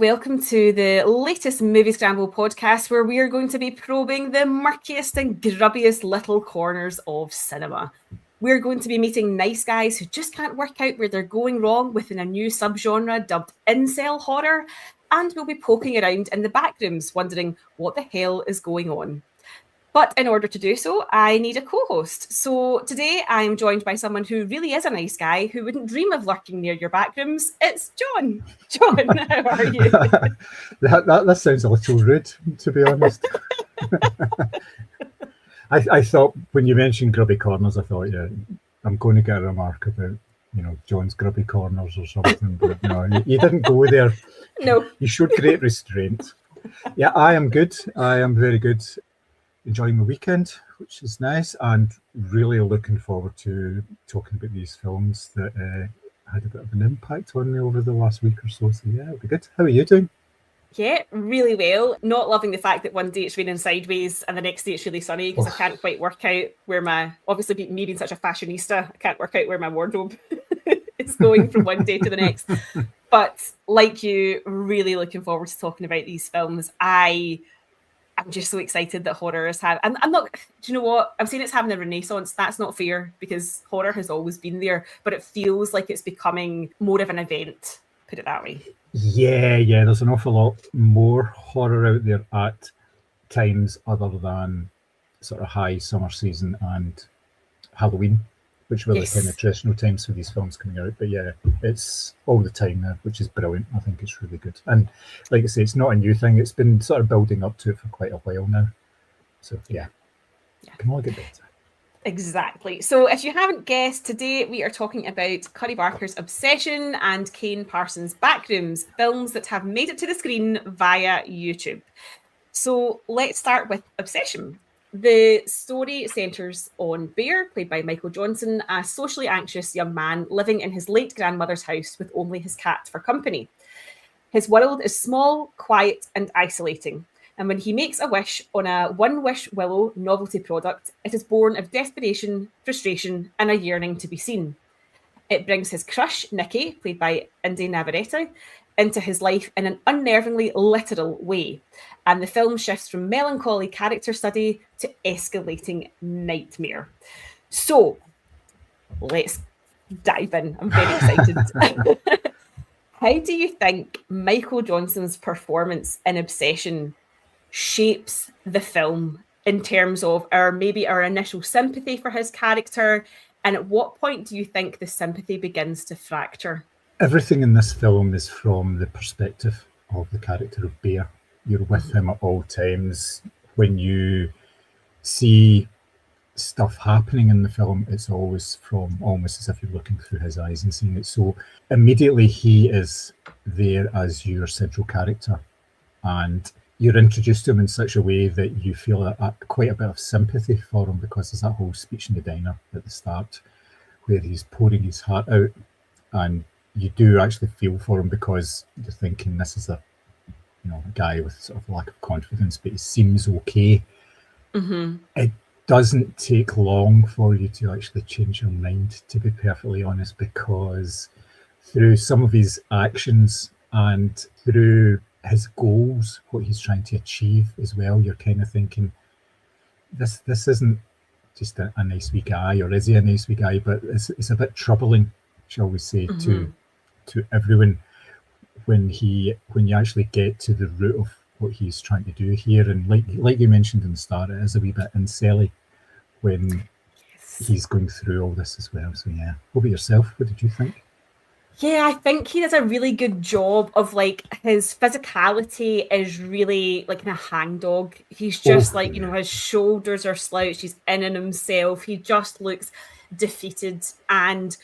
welcome to the latest Moviescramble podcast, where we are going to be probing the murkiest and grubbiest little corners of cinema. We're going to be meeting nice guys who just can't work out where they're going wrong within a new subgenre dubbed incel horror, and we'll be poking around in the backrooms, wondering what the hell is going on. But in order to do so, I need a co-host. So today I am joined by someone who really is a nice guy who wouldn't dream of lurking near your backrooms. It's John. John, how are you? that sounds a little rude, to be honest. I thought when you mentioned grubby corners, I thought, yeah, I'm going to get a remark about, John's grubby corners or something. But no, you didn't go there. No. You showed great restraint. Yeah, I am good. I am very good. Enjoying the weekend, which is nice, and really looking forward to talking about these films that had a bit of an impact on me over the last week or so. So yeah, it'll be good. How are you doing? Yeah, really well. Not loving the fact that one day it's raining sideways and the next day it's really sunny, because I can't quite work out where obviously me being such a fashionista, I can't work out where my wardrobe is going from one day to the next. But like you, really looking forward to talking about these films. I'm just so excited that horror is having, and I'm not, do you know what? I'm saying it's having a renaissance. That's not fair, because horror has always been there, but it feels like it's becoming more of an event, put it that way. Yeah, there's an awful lot more horror out there at times other than sort of high summer season and Halloween, which were the kind of traditional times for these films coming out. But yeah, it's all the time now, which is brilliant. I think it's really good. And like I say, it's not a new thing. It's been sort of building up to it for quite a while now. So yeah. Can all get better. Exactly. So if you haven't guessed, today we are talking about Curry Barker's Obsession and Kane Parsons' Backrooms, films that have made it to the screen via YouTube. So let's start with Obsession. The story centres on Bear, played by Michael Johnson, a socially anxious young man living in his late grandmother's house with only his cat for company. His world is small, quiet, and isolating. And when he makes a wish on a One Wish Willow novelty product, it is born of desperation, frustration, and a yearning to be seen. It brings his crush, Nikki, played by Indy Navarrete, into his life in an unnervingly literal way. And the film shifts from melancholy character study to escalating nightmare. So, let's dive in. I'm very excited. How do you think Michael Johnson's performance in Obsession shapes the film in terms of our initial sympathy for his character? And at what point do you think the sympathy begins to fracture? Everything in this film is from the perspective of the character of Bear. You're with him at all times. When you see stuff happening in the film, it's always from almost as if you're looking through his eyes and seeing it. So immediately he is there as your central character, and you're introduced to him in such a way that you feel quite a bit of sympathy for him, because there's that whole speech in the diner at the start where he's pouring his heart out, and you do actually feel for him, because you're thinking this is a guy with sort of lack of confidence, but he seems okay. Mm-hmm. It doesn't take long for you to actually change your mind, to be perfectly honest, because through some of his actions and through his goals, what he's trying to achieve as well, you're kind of thinking, this isn't just a nice wee guy, or is he a nice wee guy? But it's a bit troubling, shall we say, to everyone when you actually get to the root of what he's trying to do here. And like you mentioned in the start, it is a wee bit incelly when he's going through all this as well. So yeah, what about yourself? What did you think? Yeah, I think he does a really good job of, like, his physicality is really like a hangdog. He's just his shoulders are slouched, he's in himself, he just looks defeated. And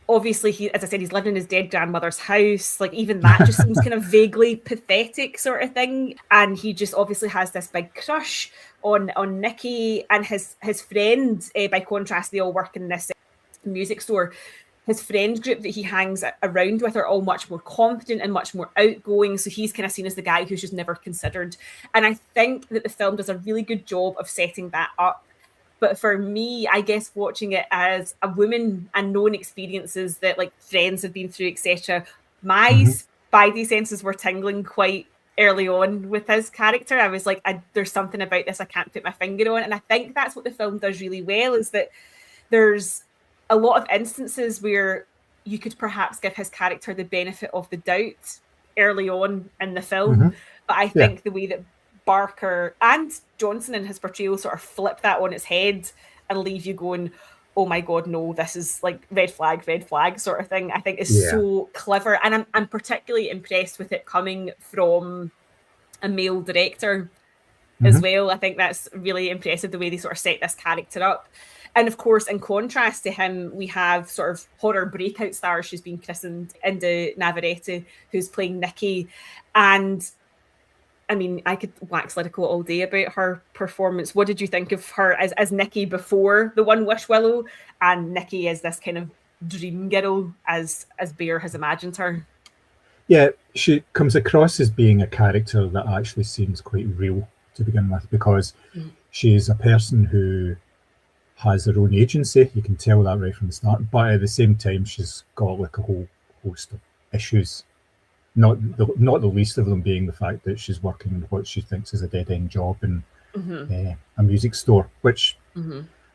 obviously, as I said, he's living in his dead grandmother's house. Like, even that just seems kind of vaguely pathetic sort of thing. And he just obviously has this big crush on Nikki, and his friend, by contrast, they all work in this music store. His friend group that he hangs around with are all much more confident and much more outgoing. So he's kind of seen as the guy who's just never considered. And I think that the film does a really good job of setting that up. But for me, I guess watching it as a woman and knowing experiences that, like, friends have been through, etc., my spidey senses were tingling quite early on with his character. I was like, there's something about this I can't put my finger on. And I think that's what the film does really well, is that there's a lot of instances where you could perhaps give his character the benefit of the doubt early on in the film. But I think the way that Barker and Johnson in his portrayal sort of flip that on its head and leave you going, oh my God, no, this is like red flag sort of thing, I think is so clever. And I'm particularly impressed with it coming from a male director as well. I think that's really impressive, the way they sort of set this character up. And of course, in contrast to him, we have sort of horror breakout star, she's been christened, Inda Navarrete, who's playing Nikki. And I mean, I could wax lyrical all day about her performance. What did you think of her as Nikki before the One Wish Willow, and Nikki as this kind of dream girl as Bear has imagined her? Yeah, she comes across as being a character that actually seems quite real to begin with, because she's a person who has her own agency. You can tell that right from the start. But at the same time, she's got like a whole host of issues. Not the least of them being the fact that she's working what she thinks is a dead-end job in a music store, which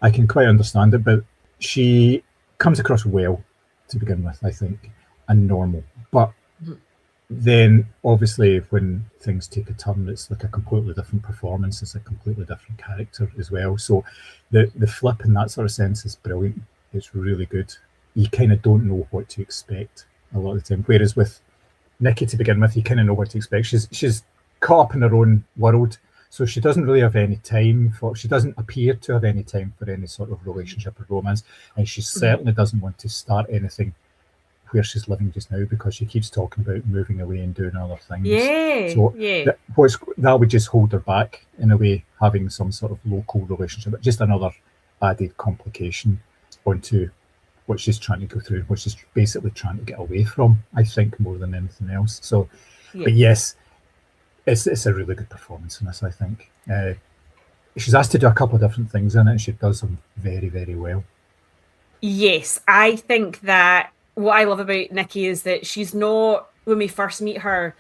I can quite understand it, but she comes across well to begin with, I think, and normal. But then, obviously, when things take a turn, it's like a completely different performance, it's a completely different character as well. So the flip in that sort of sense is brilliant. It's really good. You kind of don't know what to expect a lot of the time, whereas with Nikki, to begin with, you kind of know what to expect. She's caught up in her own world, so she doesn't really have any time she doesn't appear to have any time for any sort of relationship or romance, and she certainly doesn't want to start anything where she's living just now, because she keeps talking about moving away and doing other things. That would just hold her back in a way, having some sort of local relationship, just another added complication onto what she's trying to go through, what she's basically trying to get away from, I think, more than anything else. So, but yes, it's a really good performance in this, I think. She's asked to do a couple of different things in it, and she does them very, very well. Yes, I think that what I love about Nikki is that she's not, when we first meet her,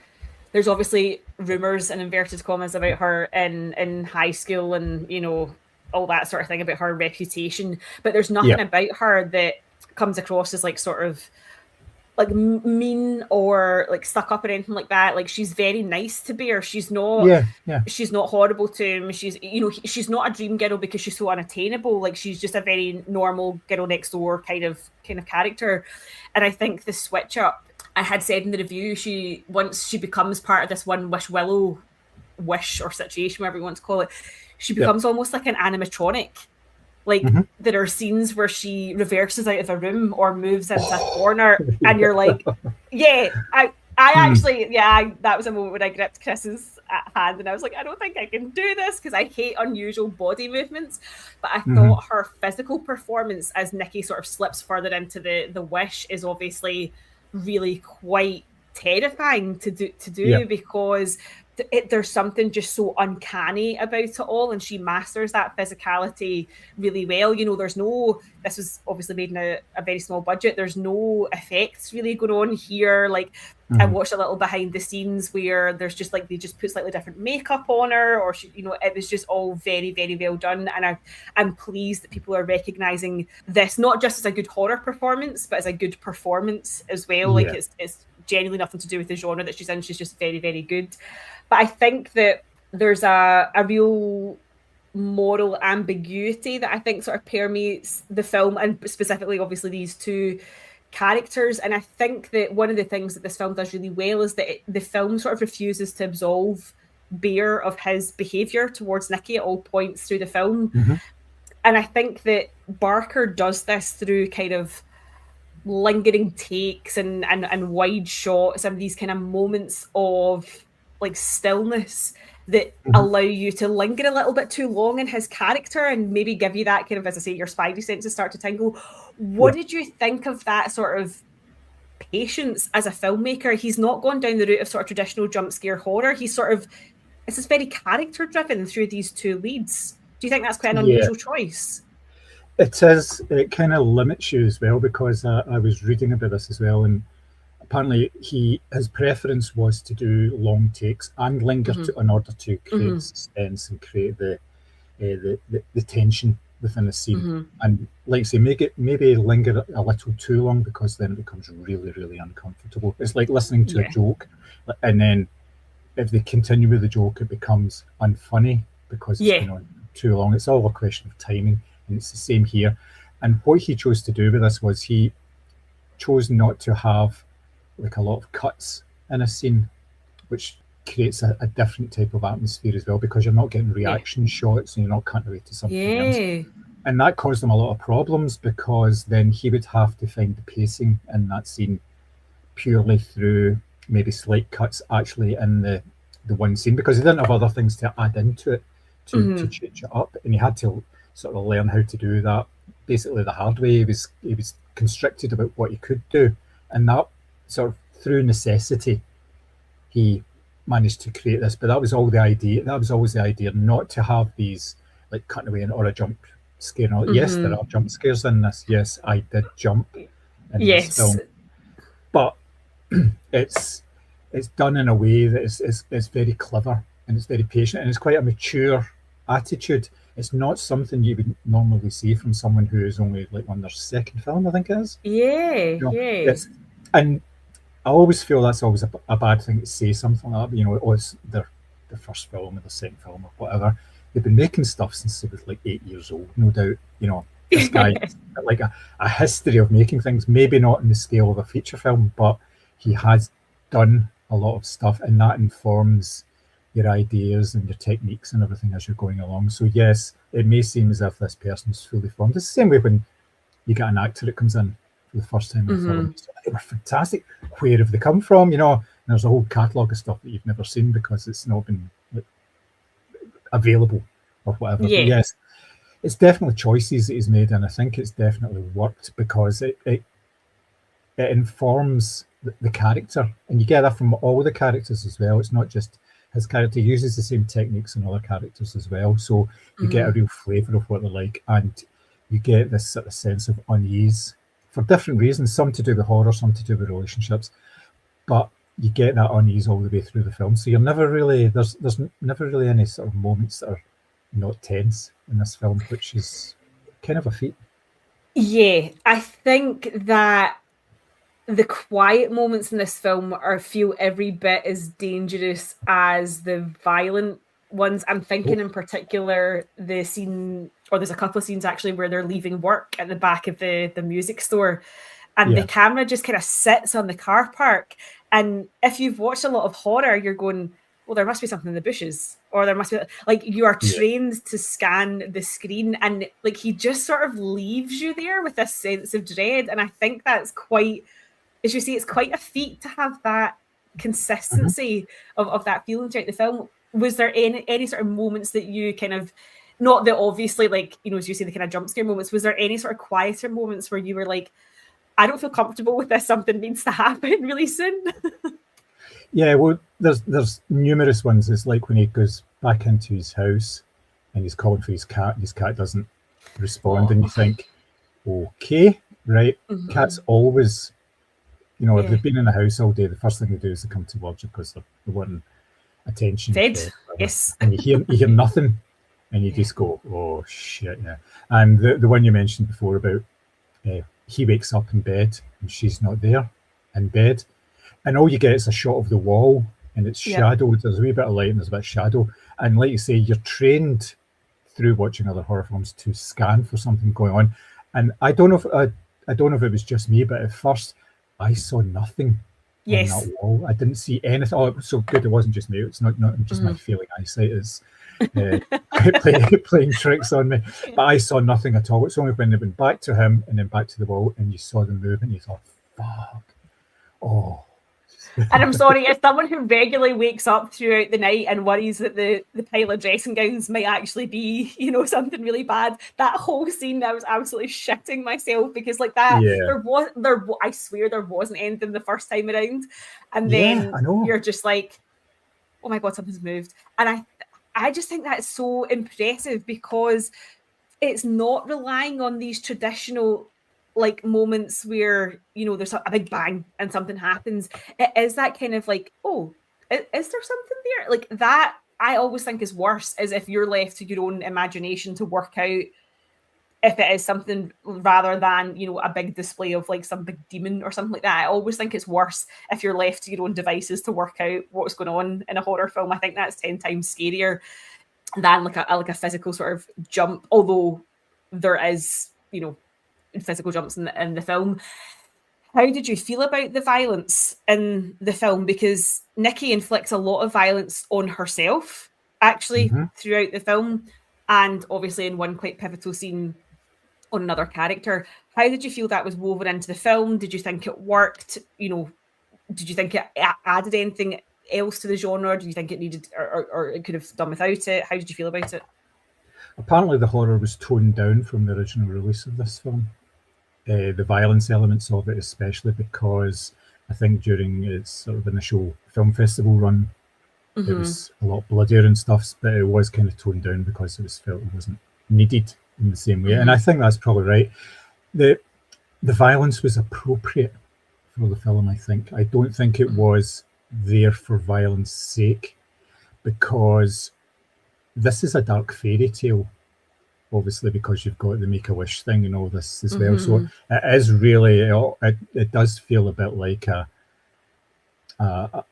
there's obviously rumours and inverted commas about her in high school and, you know, all that sort of thing about her reputation, but there's nothing about her that comes across as like sort of like mean or like stuck up or anything like that. Like, she's very nice to Bear. She's not she's not horrible to him. She's, you know, she's not a dream girl because she's so unattainable. Like, she's just a very normal girl next door kind of character. And I think the switch up, I had said in the review, once she becomes part of this One Wish Willow wish or situation, whatever you want to call it, she becomes almost like an animatronic. Like, there are scenes where she reverses out of a room or moves into a corner, and you're like, I actually, that was a moment when I gripped Chris's hand and I was like, I don't think I can do this, because I hate unusual body movements. But I thought her physical performance as Nikki sort of slips further into the wish is obviously really quite terrifying to do because there's something just so uncanny about it all, and she masters that physicality really well. You know, this was obviously made in a very small budget. There's no effects really going on here. Like, I watched a little behind the scenes where there's just like, they just put slightly different makeup on her, or she, you know, it was just all very, very well done. And I'm pleased that people are recognizing this not just as a good horror performance, but as a good performance as well. Like, it's genuinely nothing to do with the genre that she's in. She's just very, very good. But I think that there's a real moral ambiguity that I think sort of permeates the film, and specifically, obviously, these two characters. And I think that one of the things that this film does really well is that the film sort of refuses to absolve Bear of his behaviour towards Nikki at all points through the film. And I think that Barker does this through kind of lingering takes and wide shots and these kind of moments of like stillness that allow you to linger a little bit too long in his character and maybe give you that kind of, as I say, your spidey senses start to tingle. What did you think of that sort of patience as a filmmaker? He's not gone down the route of sort of traditional jump scare horror. He's sort of, it's just very character driven through these two leads. Do you think that's quite an unusual choice? It is. It kind of limits you as well, because I was reading about this as well, and apparently his preference was to do long takes and linger in order to create the suspense and create the tension within the scene. And like I say, maybe linger a little too long, because then it becomes really, really uncomfortable. It's like listening to a joke, and then if they continue with the joke, it becomes unfunny because it's been on too long. It's all a question of timing, and it's the same here. And what he chose to do with this was he chose not to have like a lot of cuts in a scene, which creates a different type of atmosphere as well, because you're not getting reaction shots and you're not cutting away to something else. And that caused him a lot of problems, because then he would have to find the pacing in that scene purely through maybe slight cuts actually in the one scene, because he didn't have other things to add into it to change it up, and he had to sort of learn how to do that basically the hard way. He was constricted about what he could do, and that sort of through necessity he managed to create this. But that was all the idea. That was always the idea, not to have these like cutting away or a jump scare. Yes, there are jump scares in this. Yes, I did jump in this film, but it's done in a way that is very clever, and it's very patient, and it's quite a mature attitude. It's not something you would normally see from someone who is only like on their second film, I think it is. And I always feel that's always a bad thing to say something like that. You know, oh, it's their first film or the second film or whatever. They've been making stuff since they were like 8 years old, no doubt. You know, this guy like a history of making things, maybe not in the scale of a feature film, but he has done a lot of stuff, and that informs your ideas and your techniques and everything as you're going along. So yes, it may seem as if this person's fully formed. It's the same way when you get an actor that comes in for the first time in a film. They were fantastic. Where have they come from? You know, there's a whole catalogue of stuff that you've never seen because it's not been available or whatever. But yes, it's definitely choices that he's made, and I think it's definitely worked because it informs the character, and you get that from all the characters as well. It's not just his character. He uses the same techniques in other characters as well, so you get a real flavour of what they're like, and you get this sort of sense of unease for different reasons, some to do with horror, some to do with relationships, but you get that unease all the way through the film. So you're never really, there's never really any sort of moments that are not tense in this film, which is kind of a feat. Yeah, I think that the quiet moments in this film feel every bit as dangerous as the violent ones. I'm thinking in particular the scene, or there's a couple of scenes actually where they're leaving work at the back of the music store, and the camera just kind of sits on the car park. And if you've watched a lot of horror, you're going, well, there must be something in the bushes, or there must be, like, you are trained to scan the screen, and like he just sort of leaves you there with this sense of dread. And I think that's quite, as you say, it's quite a feat to have that consistency of that feeling throughout the film. Was there any sort of moments that you kind of, not that obviously, like, you know, as you say, the kind of jump scare moments, was there any sort of quieter moments where you were like, I don't feel comfortable with this, something needs to happen really soon? Yeah, well, there's numerous ones. It's like when he goes back into his house and he's calling for his cat doesn't respond, and you think, okay, right, cats always, you know, if they've been in the house all day, the first thing they do is they come towards you because they're wanting attention. Fed, yes. And you hear nothing, and you just go, oh shit, yeah. And the one you mentioned before about he wakes up in bed and she's not there in bed, and all you get is a shot of the wall, and it's shadowed. There's a wee bit of light and there's a bit of shadow, and like you say, you're trained through watching other horror films to scan for something going on. And I don't know if it was just me, but at first I saw nothing on that wall. I didn't see anything. Oh, it was so good. It wasn't just me. It's not just my failing eyesight is playing tricks on me. But I saw nothing at all. It's only when they went back to him and then back to the wall and you saw them move and you thought, fuck. Oh. And I'm sorry, as someone who regularly wakes up throughout the night and worries that the pile of dressing gowns might actually be, you know, something really bad, that whole scene, I was absolutely shitting myself, because like that, I swear there wasn't anything the first time around, and then you're just like, oh my god, something's moved. And I just think that's so impressive, because it's not relying on these traditional like moments where, you know, there's a big bang and something happens, it is that kind of like, oh, is there something there? Like that, I always think is worse, is if you're left to your own imagination to work out if it is something, rather than, you know, a big display of like some big demon or something like that. I always think it's worse if you're left to your own devices to work out what's going on in a horror film. I think that's 10 times scarier than like a physical sort of jump, although there is, you know, physical jumps in the film. How did you feel about the violence in the film? Because Nikki inflicts a lot of violence on herself, actually, throughout the film, and obviously in one quite pivotal scene on another character. How did you feel that was woven into the film? Did you think it worked? You know, did you think it added anything else to the genre? Do you think it needed, or it could have done without it? How did you feel about it? Apparently the horror was toned down from the original release of this film. The violence elements of it, especially because I think during its sort of initial film festival run, it was a lot bloodier and stuff, but it was kind of toned down because it was felt it wasn't needed in the same way. And I think that's probably right. The violence was appropriate for the film, I think. I don't think it was there for violence sake, because this is a dark fairy tale, obviously, because you've got the Make-A-Wish thing and all this as well. So it is really, it does feel a bit like a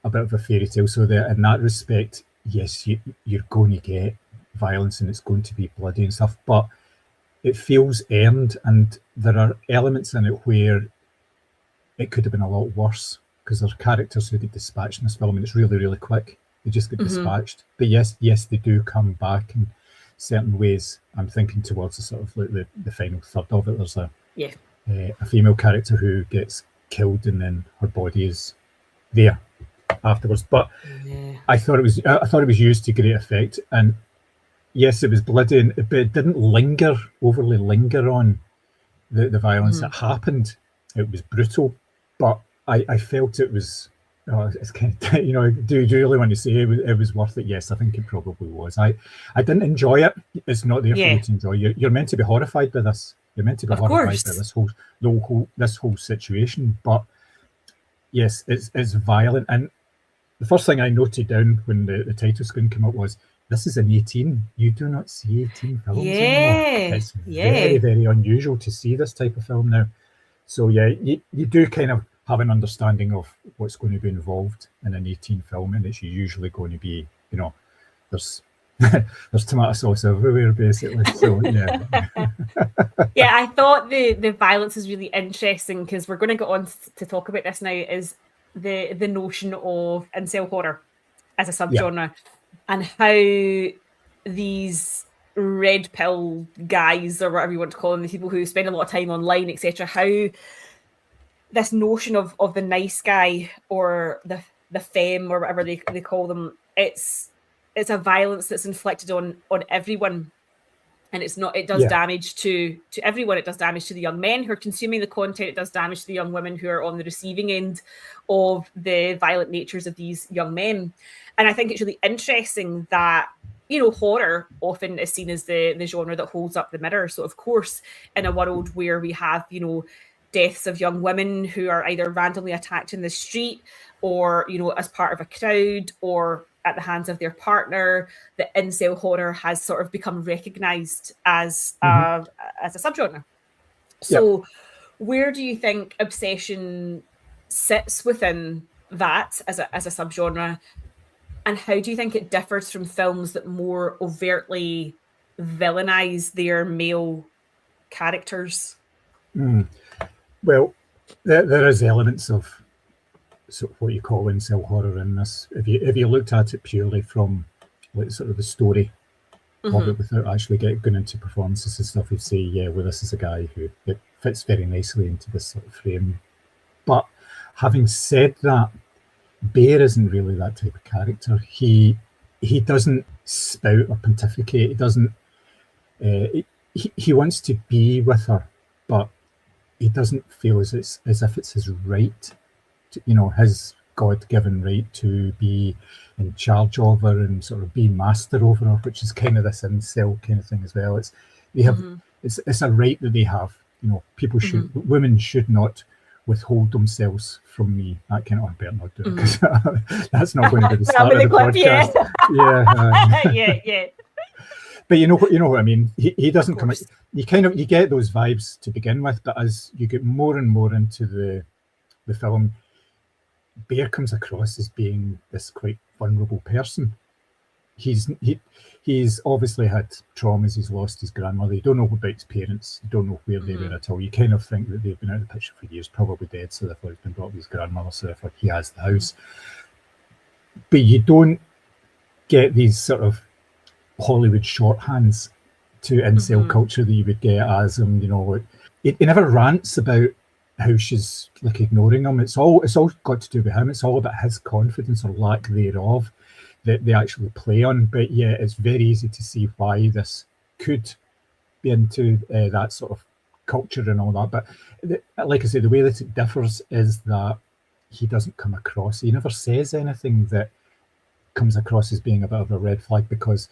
bit of a fairy tale. So there, in that respect, yes, you're going to get violence and it's going to be bloody and stuff, but it feels earned, and there are elements in it where it could have been a lot worse, because there are characters who get dispatched in this film and it's really, really quick. They just get dispatched. But yes, they do come back in certain ways. I'm thinking towards the sort of like the final third of it. There's a female character who gets killed and then her body is there afterwards. But I thought it was used to great effect, and yes, it was bloody, but it didn't overly linger on the violence that happened. It was brutal, but I felt it was. It's kind of, you know, do you really want to say it was worth it? Yes, I think it probably was. I didn't enjoy it. It's not there for you to enjoy. You're meant to be horrified by this. You're meant to be horrified by this whole situation. But yes, it's violent. And the first thing I noted down when the title screen came up was, this is an 18. You do not see 18 films anymore. It's very, very unusual to see this type of film now. So yeah, you do kind of have an understanding of what's going to be involved in an 18 film, and it's usually going to be, you know, there's tomato sauce everywhere, basically. So yeah. Yeah, I thought the violence is really interesting, because we're going to go on to talk about this now, is the notion of incel horror as a subgenre, and how these red pill guys, or whatever you want to call them, the people who spend a lot of time online, etc., how this notion of the nice guy, or the femme, or whatever they call them, it's a violence that's inflicted on everyone, and it does damage to everyone. It does damage to the young men who are consuming the content. It does damage to the young women who are on the receiving end of the violent natures of these young men. And I think it's really interesting that, you know, horror often is seen as the genre that holds up the mirror. So of course, in a world where we have, you know, deaths of young women who are either randomly attacked in the street, or, you know, as part of a crowd, or at the hands of their partner, the incel horror has sort of become recognized as a subgenre. So where do you think Obsession sits within that as a subgenre, and how do you think it differs from films that more overtly villainize their male characters? Well, there is elements of sort of what you call incel horror in this. If you looked at it purely from like sort of the story of it, without actually going into performances and stuff, you'd say, yeah, well, this is a guy who it fits very nicely into this sort of frame. But having said that, Bear isn't really that type of character. He doesn't spout or pontificate. He doesn't. He wants to be with her, but he doesn't feel as if it's his right, to, you know, his God-given right to be in charge of her and sort of be master over her, which is kind of this incel kind of thing as well. It's a right that they have, people should, women should not withhold themselves from me. That kind of, I better not do it, because that's not going to be the start of the podcast. Yeah. But you know what I mean. He doesn't come. You get those vibes to begin with, but as you get more and more into the film, Bear comes across as being this quite vulnerable person. He's obviously had traumas. He's lost his grandmother. You don't know about his parents. You don't know where they were at all. You kind of think that they've been out of the picture for years, probably dead. So therefore, he's been brought with his grandmother. So therefore, he has the house. But you don't get these sort of Hollywood shorthands to incel culture that you would get as he never rants about how she's like ignoring him. It's all got to do with him. It's all about his confidence or lack thereof that they actually play on. But yeah, it's very easy to see why this could be into that sort of culture and all that. But like I say, the way that it differs is that he doesn't come across, he never says anything that comes across as being a bit of a red flag, because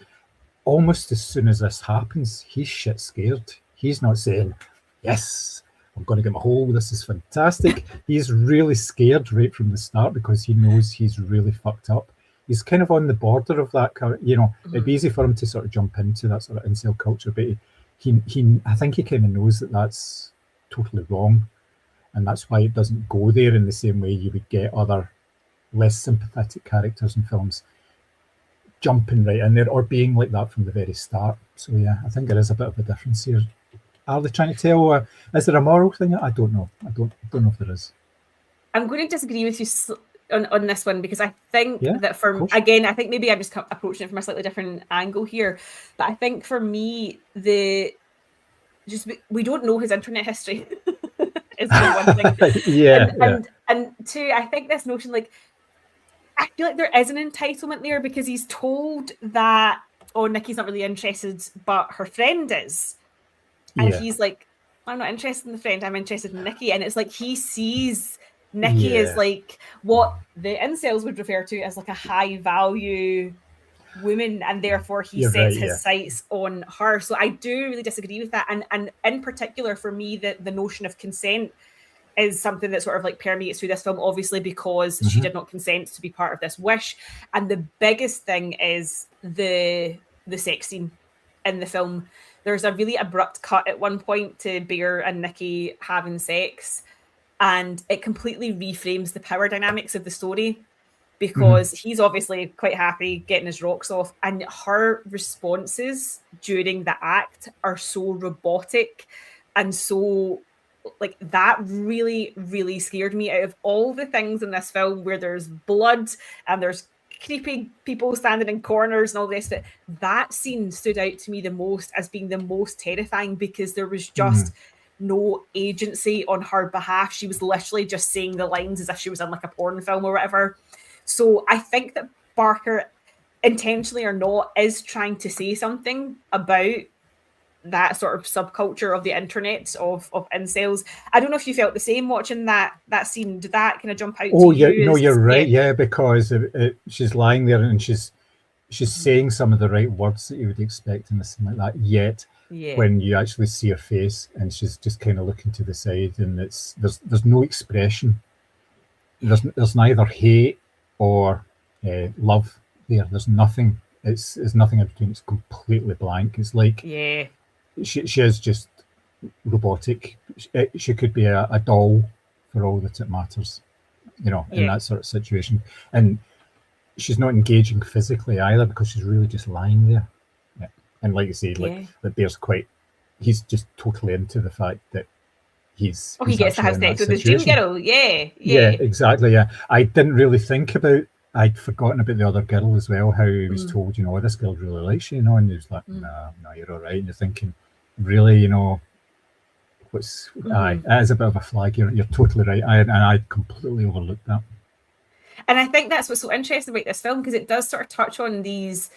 almost as soon as this happens, he's shit scared. He's not saying, yes, I'm going to get my hole, this is fantastic. He's really scared right from the start, because he knows he's really fucked up. He's kind of on the border of that, it'd be easy for him to sort of jump into that sort of incel culture, but I think he kind of knows that that's totally wrong, and that's why it doesn't go there in the same way you would get other less sympathetic characters in films jumping right in there or being like that from the very start. So yeah, I think there is a bit of a difference here. Are they trying to tell? Is there a moral thing? I don't know. I don't know if there is. I'm going to disagree with you on this one, because I think that I think maybe I'm just approaching it from a slightly different angle here. But I think for me, we don't know his internet history. Is one thing. And two, I think this notion, like, I feel like there is an entitlement there, because he's told that, Nikki's not really interested, but her friend is. And he's like, I'm not interested in the friend, I'm interested in Nikki. And it's like he sees Nikki as like what the incels would refer to as like a high value woman, and therefore he sets his sights on her. So I do really disagree with that. And in particular, for me, the notion of consent is something that sort of like permeates through this film, obviously, because she did not consent to be part of this wish. And the biggest thing is the sex scene in the film. There's a really abrupt cut at one point to Bear and Nikki having sex, and it completely reframes the power dynamics of the story, because he's obviously quite happy getting his rocks off, and her responses during the act are so robotic and so like that really, really scared me. Out of all the things in this film where there's blood and there's creepy people standing in corners and all the rest of it, that scene stood out to me the most as being the most terrifying, because there was just no agency on her behalf. She was literally just saying the lines as if she was in like a porn film or whatever. So I think that Barker, intentionally or not, is trying to say something about that sort of subculture of the internet of incels. I don't know if you felt the same watching that scene. Did that kind of jump out to you? No, you're right. Yeah, because she's lying there and she's saying some of the right words that you would expect in a scene like that. Yet when you actually see her face and she's just kind of looking to the side, and there's no expression. There's neither hate or love there. There's nothing. It's nothing in between. It's completely blank. It's like she is just robotic. She could be a doll for all that it matters, in that sort of situation. And she's not engaging physically either, because she's really just lying there. Yeah. And like you say, that he's just totally into the fact that he gets to have sex with his dream girl. Yeah, exactly. Yeah. I didn't really think about, I'd forgotten about the other girl as well, how he was told, this girl really likes you, and he was like, no, you're all right. And you're thinking, really, it is a bit of a flag. You're totally right. I completely overlooked that. And I think that's what's so interesting about this film, because it does sort of touch on these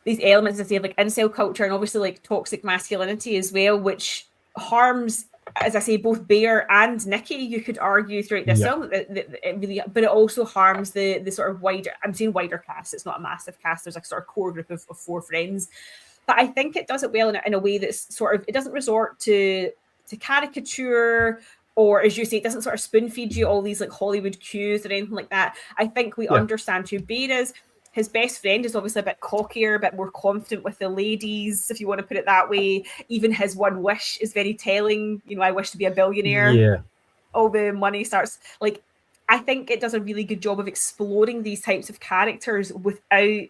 elements, as I say, of like incel culture and obviously like toxic masculinity as well, which harms, as I say, both Bear and Nikki, you could argue throughout this film, it really, but it also harms the sort of wider, I'm saying wider cast, it's not a massive cast, there's a sort of core group of 4 friends. But I think it does it well in a way that's sort of, it doesn't resort to to caricature, or as you say, it doesn't sort of spoon feed you all these like Hollywood cues or anything like that. I think we understand who Bear is. His best friend is obviously a bit cockier, a bit more confident with the ladies, if you want to put it that way. Even his one wish is very telling. You know, I wish to be a billionaire. Yeah. All the money starts, like, I think it does a really good job of exploring these types of characters without,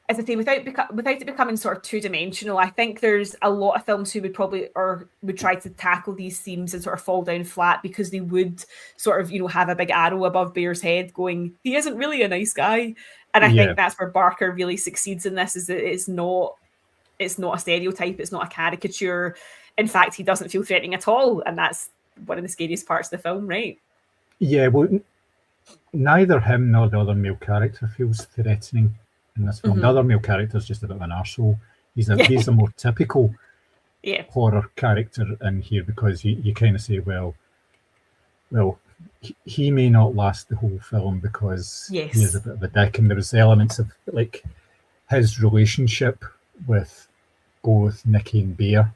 as I say, without it becoming sort of two-dimensional. I think there's a lot of films who would probably, or would try to tackle these themes and sort of fall down flat because they would sort of, you know, have a big arrow above Bear's head going, he isn't really a nice guy. And I think that's where Barker really succeeds in this, is that it's not a stereotype, it's not a caricature. In fact, he doesn't feel threatening at all. And that's one of the scariest parts of the film, right? Yeah, well, neither him nor the other male character feels threatening in this film. The other male character is just a bit of an arsehole. He's a more typical horror character in here, because you kind of say, well, he may not last the whole film because he is a bit of a dick, and there was elements of like his relationship with both Nikki and Bear,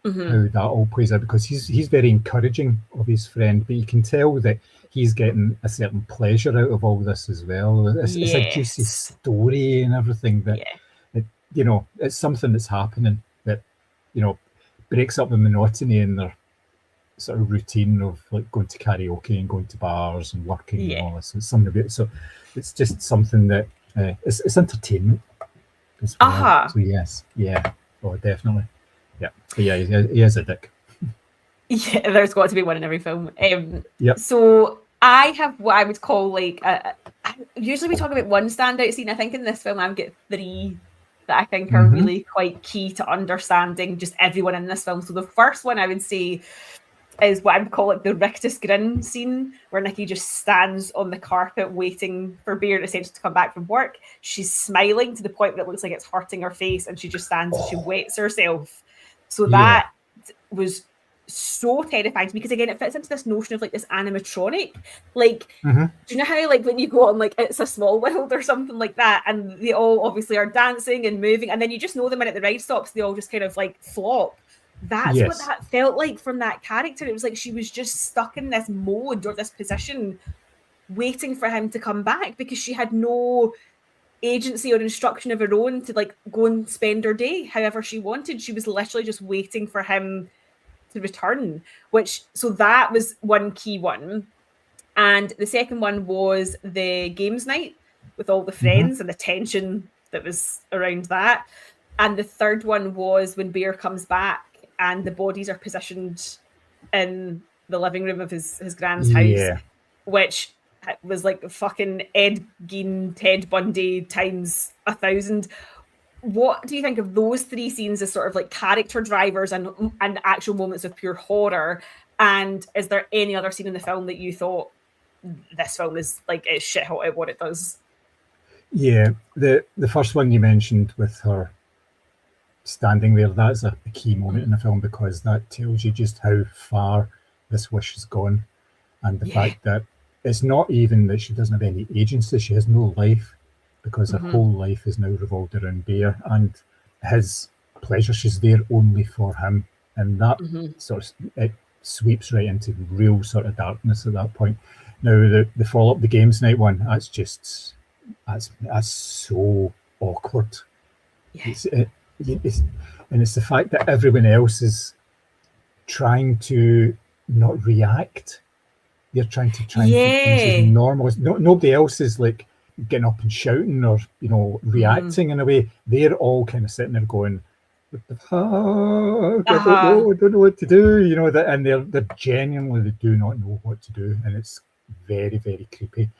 how that all plays out, because he's very encouraging of his friend, but you can tell that he's getting a certain pleasure out of all this as well. It's a juicy story and everything that, you know, it's something that's happening that, you know, breaks up the monotony in their sort of routine of like going to karaoke and going to bars and working and all this. It's something about, so it's just something that it's entertainment as well. So definitely. Yeah, but yeah, he is a dick. Yeah, there's got to be one in every film. So I have what I would call like usually we talk about one standout scene. I think in this film I've got three that I think are really quite key to understanding just everyone in this film. So the first one I would say is what I would call like the rictus grin scene, where Nikki just stands on the carpet waiting for Bear essentially to come back from work. She's smiling to the point that it looks like it's hurting her face, and she just stands and she wets herself. So that was so terrifying to me, because again it fits into this notion of like this animatronic, like do you know how like when you go on like It's a Small World or something like that, and they all obviously are dancing and moving, and then you just know the minute the ride stops they all just kind of like flop. That's what that felt like from that character. It was like she was just stuck in this mode or this position waiting for him to come back, because she had no agency or instruction of her own to like go and spend her day however she wanted. She was literally just waiting for him to return, so that was one key one. And the second one was the games night with all the friends and the tension that was around that. And the third one was when Bear comes back and the bodies are positioned in the living room of his grand's house, which was like fucking Ed Gein, Ted Bundy times 1,000. What do you think of those three scenes as sort of like character drivers and actual moments of pure horror? And is there any other scene in the film that you thought this film is like it's shit hot at what it does? Yeah, the first one you mentioned with her standing there, that's a key moment in the film, because that tells you just how far this wish has gone, and the fact that it's not even that she doesn't have any agency, she has no life, because her whole life is now revolved around Bear and his pleasure. She's there only for him, and that sort of it sweeps right into real sort of darkness at that point. Now the follow up, the games night one, that's so awkward. It's the fact that everyone else is trying to not react. They're trying to keep things as normal. Nobody else is like getting up and shouting or, you know, reacting in a way. They're all kind of sitting there going, what the fuck? I don't know what to do, you know, and they're genuinely, they do not know what to do, and it's very, very creepy.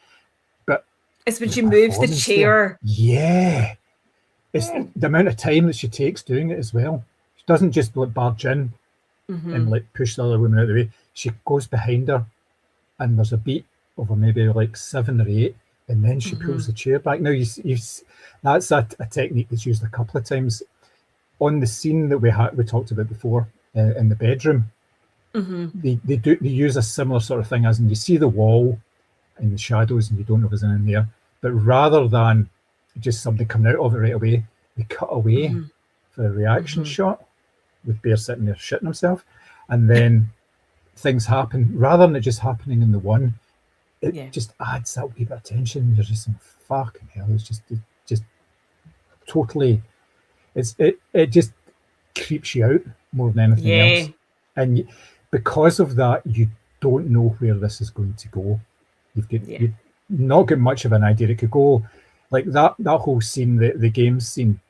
But it's when she moves the chair. It's the amount of time that she takes doing it as well. She doesn't just like barge in and like push the other woman out of the way. She goes behind her, and there's a beat of maybe like 7 or 8, and then she pulls the chair back. Now that's a technique that's used a couple of times on the scene that we talked about before in the bedroom. They use a similar sort of thing, as in you see the wall and the shadows and you don't know what's in there, but rather than just somebody coming out of it right away, they cut away for a reaction shot with Bear sitting there shitting himself, and then things happen rather than it just happening in the one. It Yeah. just adds that wee bit of tension. You're just saying, fucking hell, it's just totally, it just creeps you out more than anything else. And because of that, you don't know where this is going to go. You've not got much of an idea. It could go like that whole scene, the game scene,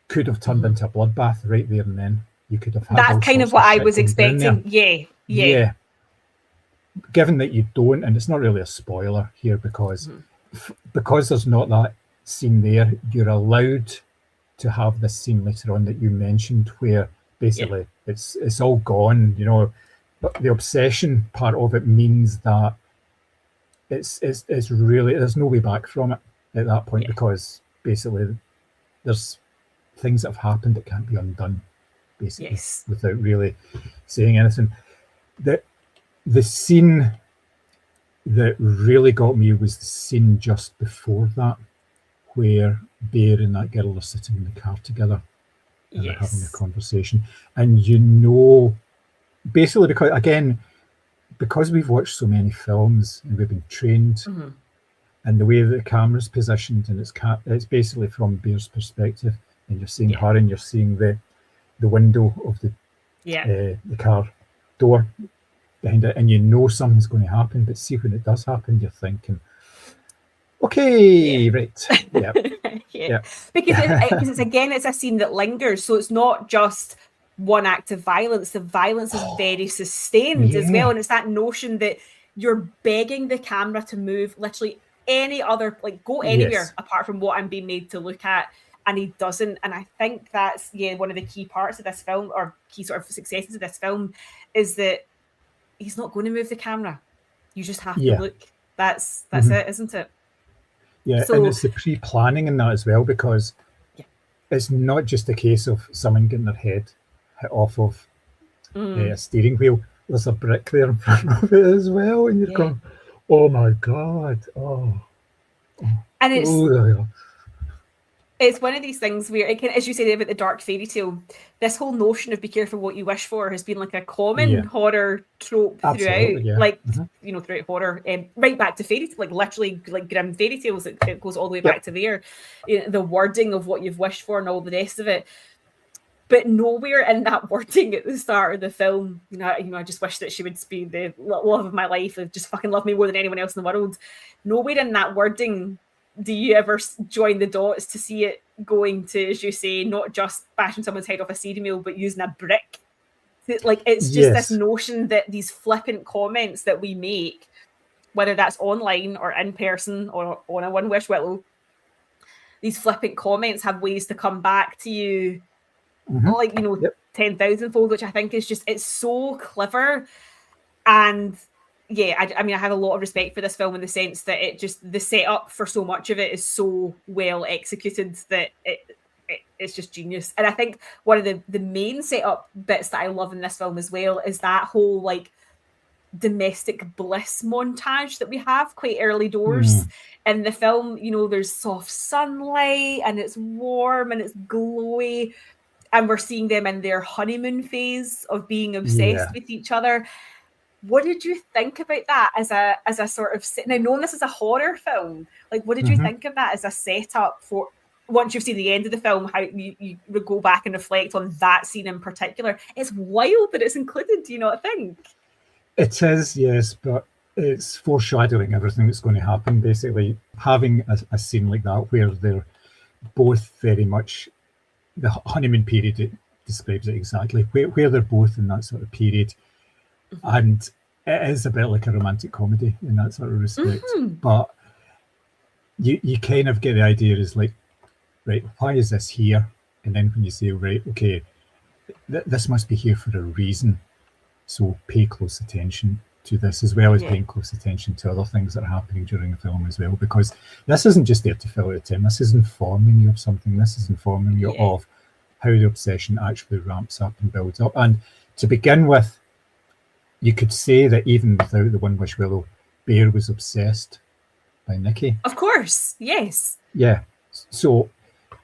could have turned into a bloodbath right there and then. You could have had That's kind of what I was expecting. Yeah. Given that you don't, and it's not really a spoiler here because there's not that scene there, you're allowed to have this scene later on that you mentioned where basically it's all gone, you know. But the obsession part of it means that it's really, there's no way back from it at that point, because basically there's things that have happened that can't be undone, basically, without really saying anything. The scene that really got me was the scene just before that, where Bear and that girl are sitting in the car together and they're having a conversation. And you know, basically, because we've watched so many films and we've been trained, and the way that the camera's positioned, and it's basically from Bear's perspective, and you're seeing her and you're seeing the window of the car door behind it, and you know something's going to happen, but see, when it does happen, you're thinking, okay, right. Because it's a scene that lingers, so it's not just one act of violence. The violence is very sustained as well, and it's that notion that you're begging the camera to move literally any other, like, go anywhere apart from what I'm being made to look at, and he doesn't. And I think that's one of the key parts of this film, or key sort of successes of this film, is that he's not going to move the camera. You just have to look. That's it, isn't it? Yeah, so, and it's the pre-planning in that as well, because it's not just a case of someone getting their head hit off of a steering wheel. There's a brick there in front of it as well, and you're going, oh my God. And it's one of these things where, it can, as you said about the dark fairy tale, this whole notion of be careful what you wish for has been like a common horror trope throughout, throughout horror, right back to fairy tale, like literally like grim fairy tales. It goes all the way back to there, the wording of what you've wished for and all the rest of it. But nowhere in that wording at the start of the film, I just wish that she would be the love of my life, and just fucking love me more than anyone else in the world. Nowhere in that wording do you ever join the dots to see it going to, as you say, not just bashing someone's head off a steering wheel, but using a brick. Like, it's just this notion that these flippant comments that we make, whether that's online or in person or on a One Wish Willow, these flippant comments have ways to come back to you, 10,000 fold, which I think is just, it's so clever. And I mean, I have a lot of respect for this film in the sense that the setup for so much of it is so well executed that it's just genius. And I think one of the main setup bits that I love in this film as well is that whole like domestic bliss montage that we have quite early doors in the film. There's soft sunlight and it's warm and it's glowy, and we're seeing them in their honeymoon phase of being obsessed with each other. What did you think about that as a sort of, now knowing this is a horror film, like, what did you think of that as a setup for, once you've seen the end of the film, how you go back and reflect on that scene in particular? It's wild that it's included, do you not think? It is, yes, but it's foreshadowing everything that's going to happen, basically. Having a scene like that where they're both very much, the honeymoon period, it describes it exactly, where they're both in that sort of period. And it is a bit like a romantic comedy in that sort of respect. But you kind of get the idea is like, right, why is this here? And then when you say, right, okay, this must be here for a reason. So pay close attention to this, as well as paying close attention to other things that are happening during the film as well. Because this isn't just there to fill out time. This is informing you of something. This is informing you of how the obsession actually ramps up and builds up. And to begin with, you could say that even without the One Wish Willow, Bear was obsessed by Nikki. Of course, yes. Yeah. So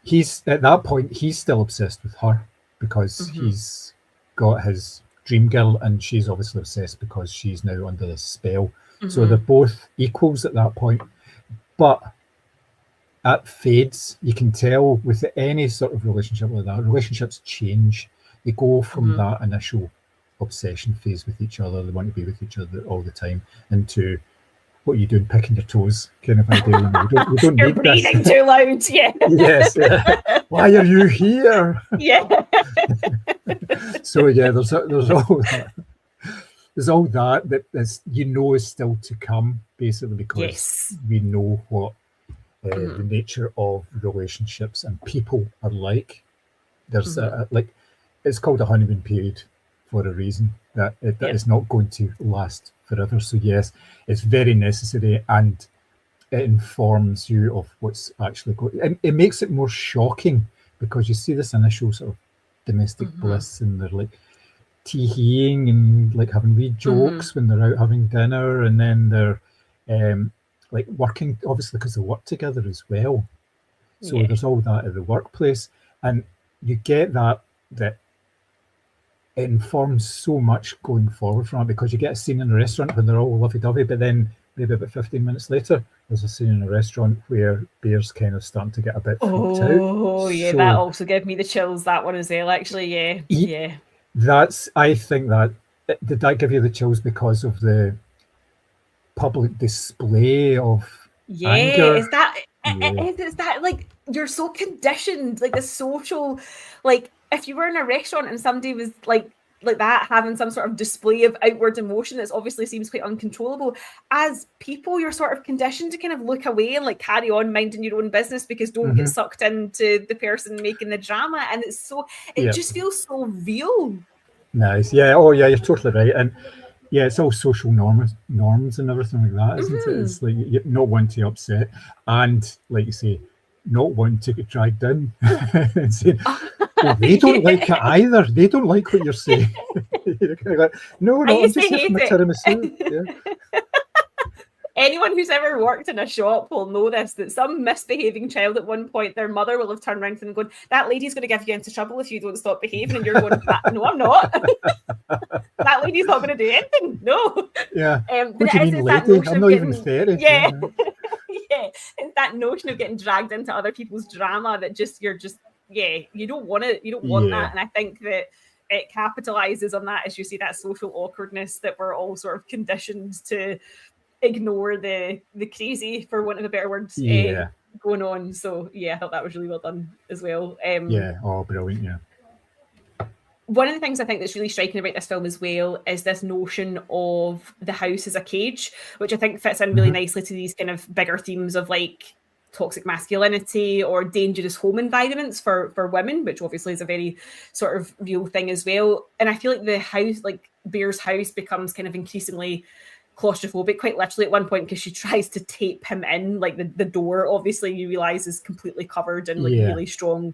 he's, at that point, he's still obsessed with her because he's got his dream girl, and she's obviously obsessed because she's now under this spell. Mm-hmm. So they're both equals at that point. But at fades, you can tell with any sort of relationship like that, relationships change. They go from that initial obsession phase with each other, they want to be with each other all the time, into what are you doing, picking your toes kind of idea. You don't You're need breathing this. too loud. Yeah. Yes. Why are you here? Yeah. So yeah, there's all that. There's all that is, is still to come, basically, because we know what the nature of relationships and people are like. There's it's called a honeymoon period for a reason, that is not going to last forever. So yes, it's very necessary, and it informs you of what's actually going. It makes it more shocking because you see this initial sort of domestic bliss, and they're like tee-heeing and like having wee jokes when they're out having dinner, and then they're like working, obviously, because they work together as well. So there's all that at the workplace, and you get that it informs so much going forward from it, because you get a scene in a restaurant when they're all lovey-dovey, but then maybe about 15 minutes later, there's a scene in a restaurant where Bear's kind of starting to get a bit freaked out. Oh, yeah, so, that also gave me the chills, that one as well, actually, yeah. I think that, did that give you the chills because of the public display of anger? Is that like, you're so conditioned, like the social, like if you were in a restaurant and somebody was like that, having some sort of display of outward emotion that obviously seems quite uncontrollable, as people you're sort of conditioned to kind of look away and like carry on minding your own business, because don't get sucked into the person making the drama. And it's so, it just feels so real. Nice. Oh yeah, you're totally right. And yeah, it's all social norms and everything like that, isn't it? It's like you're not wanting to upset, and like you say, not wanting to get dragged in and saying, well, they don't like it either. They don't like what you're saying. You're kind of like, no, I'm just here for my tiramisu. Yeah. Anyone who's ever worked in a shop will know this, that some misbehaving child at one point, their mother will have turned around to them and gone, that lady's going to give you into trouble if you don't stop behaving. And you're going, no, I'm not. That lady's not going to do anything. No. Yeah. What do you mean, lady? I'm not even 30. Yeah. Yeah. It's that notion of getting dragged into other people's drama that you don't want it. You don't want that. And I think that it capitalizes on that, as you see, that social awkwardness that we're all sort of conditioned to ignore the crazy, for want of a better word, going on. So I thought that was really well done as well. Brilliant. One of the things I think that's really striking about this film as well is this notion of the house as a cage, which I think fits in really nicely to these kind of bigger themes of like toxic masculinity or dangerous home environments for women, which obviously is a very sort of real thing as well. And I feel like the house, like Bear's house, becomes kind of increasingly claustrophobic, quite literally at one point, because she tries to tape him in, like the door, obviously you realize, is completely covered in like really strong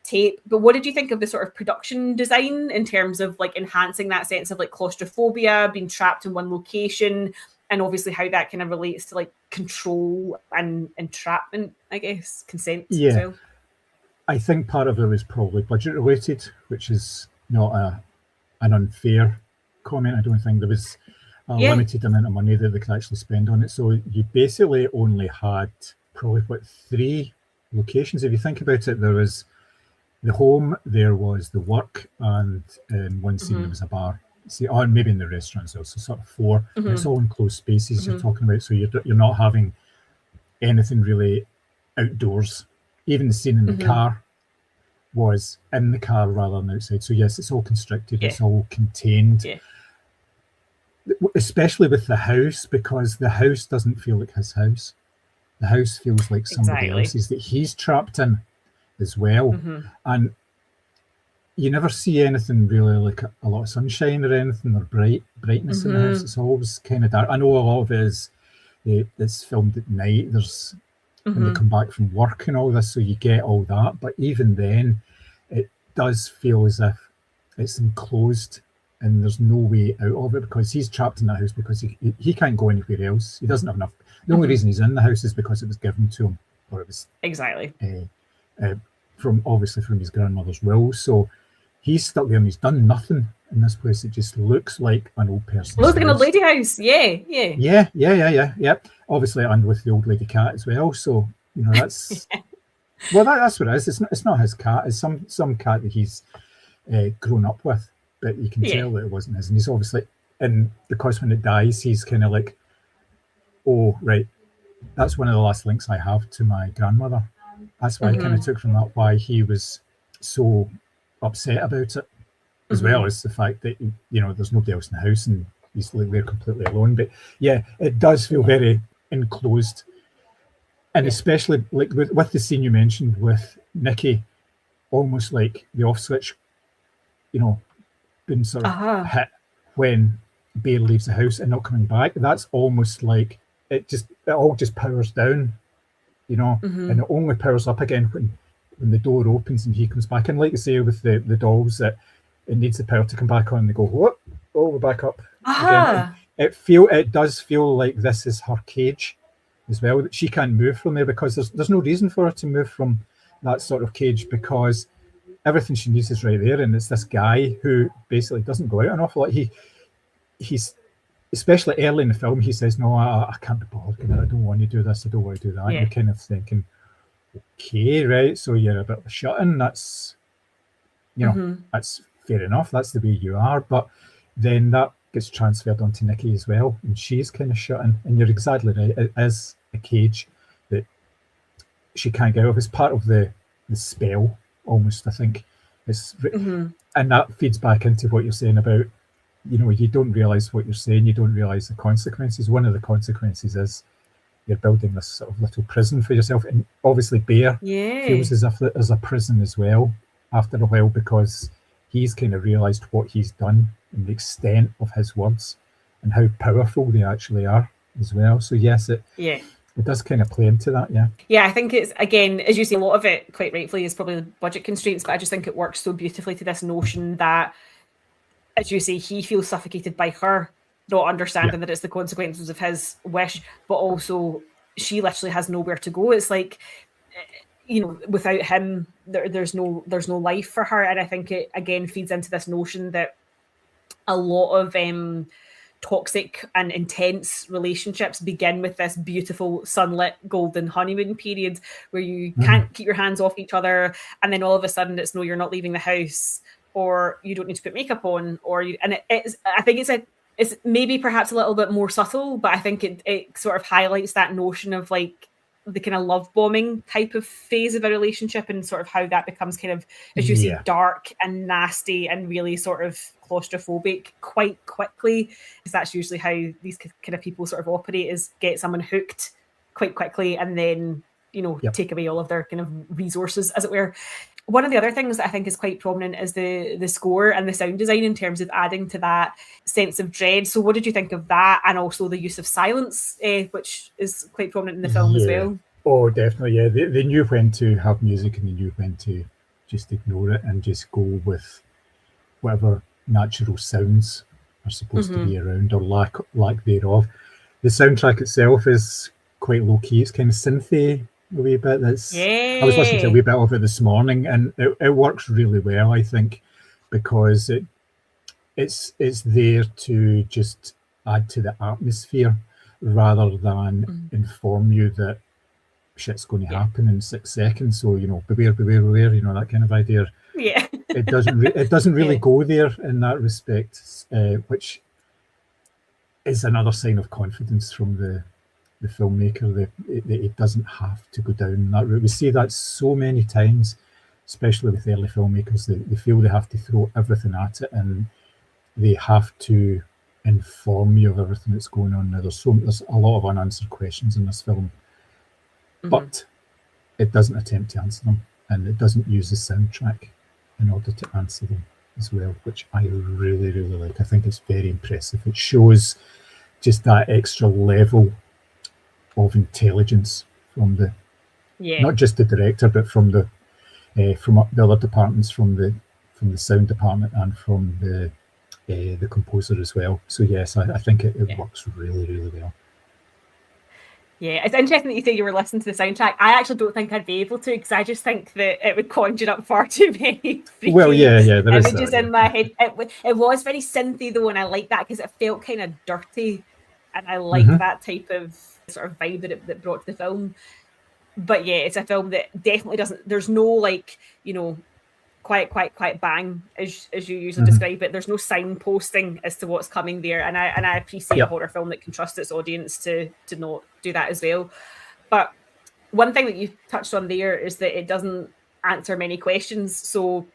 tape. But what did you think of the sort of production design in terms of like enhancing that sense of like claustrophobia, being trapped in one location, and obviously how that kind of relates to like control and entrapment, I guess, consent as well? I think part of it was probably budget related, which is not an unfair comment. I don't think there was a limited amount of money that they could actually spend on it. So you basically only had probably 3 locations. If you think about it, there was the home, there was the work, and in one scene there was a bar. See, and maybe in the restaurants also, sort of 4. It's all enclosed spaces you're talking about, so you're not having anything really outdoors. Even the scene in the car was in the car rather than outside. So yes, it's all constricted, it's all contained. Especially with the house, because the house doesn't feel like his house. The house feels like somebody else's that he's trapped in as well. And you never see anything really like a lot of sunshine or anything, or brightness in the house. It's always kind of dark. I know a lot of it is it's filmed at night. There's when they come back from work and all this, so you get all that. But even then, it does feel as if it's enclosed and there's no way out of it, because he's trapped in that house because he can't go anywhere else. He doesn't have enough. The only reason he's in the house is because it was given to him, or it was from his grandmother's will. So he's stuck there and he's done nothing in this place. It just looks like an old person's Looks like an old house. lady house. Yeah. Obviously, and with the old lady cat as well. So that's well, that's what it is. It's not his cat. It's some cat that he's grown up with, but you can tell that it wasn't his. And he's obviously, and because when it dies, he's kind of like, oh right, that's one of the last links I have to my grandmother. That's why I kind of took from that why he was so upset about it, as well as the fact that there's nobody else in the house and he's like they're completely alone. But yeah, it does feel very enclosed, and especially like with the scene you mentioned with Nikki, almost like the off switch, being sort of hit when Bear leaves the house and not coming back. That's almost like it all just powers down, and it only powers up again when the door opens and he comes back. And like you say with the dolls, that it needs the power to come back on, and they go, what? Oh, we're back up again. It does feel like this is her cage as well, that she can't move from there, because there's no reason for her to move from that sort of cage, because everything she needs is right there. And it's this guy who basically doesn't go out an awful lot. He's especially early in the film, he says, no, I can't be bothered. I don't want to do this. I don't want to do that. And you're kind of thinking, okay, right, so you're a bit of a shut-in. That's, that's fair enough. That's the way you are. But then that gets transferred onto Nikki as well, and she's kind of shut-in. And you're exactly right. It is a cage that she can't get out of. It's part of the spell, almost, I think. And that feeds back into what you're saying about, you don't realise what you're saying, you don't realise the consequences. One of the consequences is you're building this sort of little prison for yourself. And obviously Bear feels as if there's a prison as well after a while, because he's kind of realised what he's done and the extent of his words and how powerful they actually are as well. So yes, it does kind of play into that. I think it's, again, as you say, a lot of it quite rightfully is probably the budget constraints, but I just think it works so beautifully to this notion that, as you say, he feels suffocated by her not understanding that it's the consequences of his wish, but also she literally has nowhere to go. It's like, without him, there's no life for her. And I think it again feeds into this notion that a lot of toxic and intense relationships begin with this beautiful sunlit golden honeymoon period where you can't keep your hands off each other, and then all of a sudden it's no, you're not leaving the house, or you don't need to put makeup on, I think it's maybe perhaps a little bit more subtle, but I think it sort of highlights that notion of like the kind of love bombing type of phase of a relationship, and sort of how that becomes kind of, as you say, dark and nasty and really sort of claustrophobic quite quickly, because that's usually how these kind of people sort of operate, is get someone hooked quite quickly and then take away all of their kind of resources, as it were. One of the other things that I think is quite prominent is the score and the sound design in terms of adding to that sense of dread. So what did you think of that? And also the use of silence, which is quite prominent in the film as well. Oh, definitely, yeah. They knew when to have music and they knew when to just ignore it and just go with whatever natural sounds are supposed to be around, or lack thereof. The soundtrack itself is quite low-key. It's kind of synthy a wee bit. I was listening to a wee bit of it this morning, and it works really well, I think, because it's there to just add to the atmosphere rather than inform you that shit's going to happen in 6 seconds. So beware, that kind of idea. It doesn't really go there in that respect, which is another sign of confidence from the filmmaker, that it doesn't have to go down that route. We see that so many times, especially with early filmmakers. They feel they have to throw everything at it, and they have to inform you of everything that's going on. Now, there's a lot of unanswered questions in this film, but it doesn't attempt to answer them, and it doesn't use the soundtrack in order to answer them as well, which I really, really like. I think it's very impressive. It shows just that extra level of intelligence from not just the director, but from the other departments, from the sound department and from the composer as well. So yes, I think it works really, really well. Yeah, it's interesting that you say you were listening to the soundtrack. I actually don't think I'd be able to, because I just think that it would conjure up far too many freaky there is images that, in my head. It was very synthy though, and I like that because it felt kind of dirty, and I like that type of sort of vibe that brought to the film. But yeah, it's a film that definitely doesn't. There's no like, you know, quite bang as you usually describe it. There's no signposting as to what's coming there, and I appreciate a horror film that can trust its audience to not do that as well. But one thing that you touched on there is that it doesn't answer many questions. So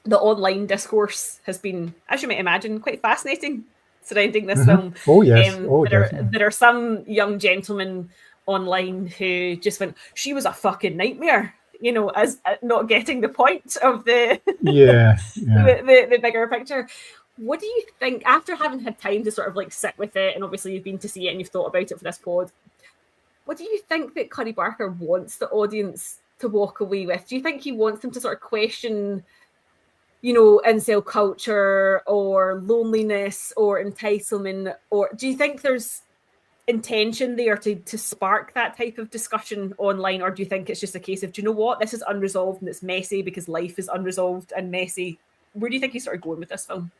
the online discourse has been, as you might imagine, quite fascinating surrounding this film. Oh yes, there are some young gentlemen online who just went, "She was a fucking nightmare," you know, as not getting the point of the the bigger picture. What do you think, after having had time to sort of like sit with it, and obviously you've been to see it and you've thought about it for this pod, what do you think that Cuddy Barker wants the audience to walk away with? Do you think he wants them to sort of question, you know, incel culture or loneliness or entitlement, or do you think there's intention there to spark that type of discussion online, or do you think it's just a case of, do you know what, this is unresolved and it's messy because life is unresolved and messy? Where do you think he's sort of going with this film?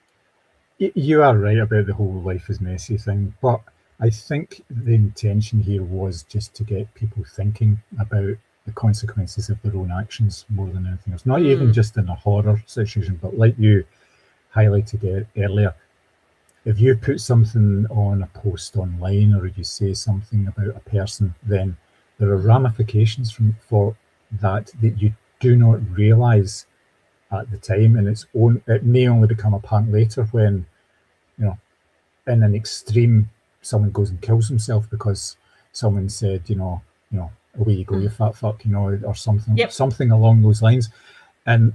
You are right about the whole life is messy thing, but I think the intention here was just to get people thinking about the consequences of their own actions more than anything else. Not even just in a horror situation, but like you highlighted earlier, if you put something on a post online or you say something about a person, then there are ramifications for that you do not realise at the time, and it may only become apparent later when, you know, in an extreme, someone goes and kills himself because someone said, you know, away you go, you fat fuck, you know, or something along those lines. And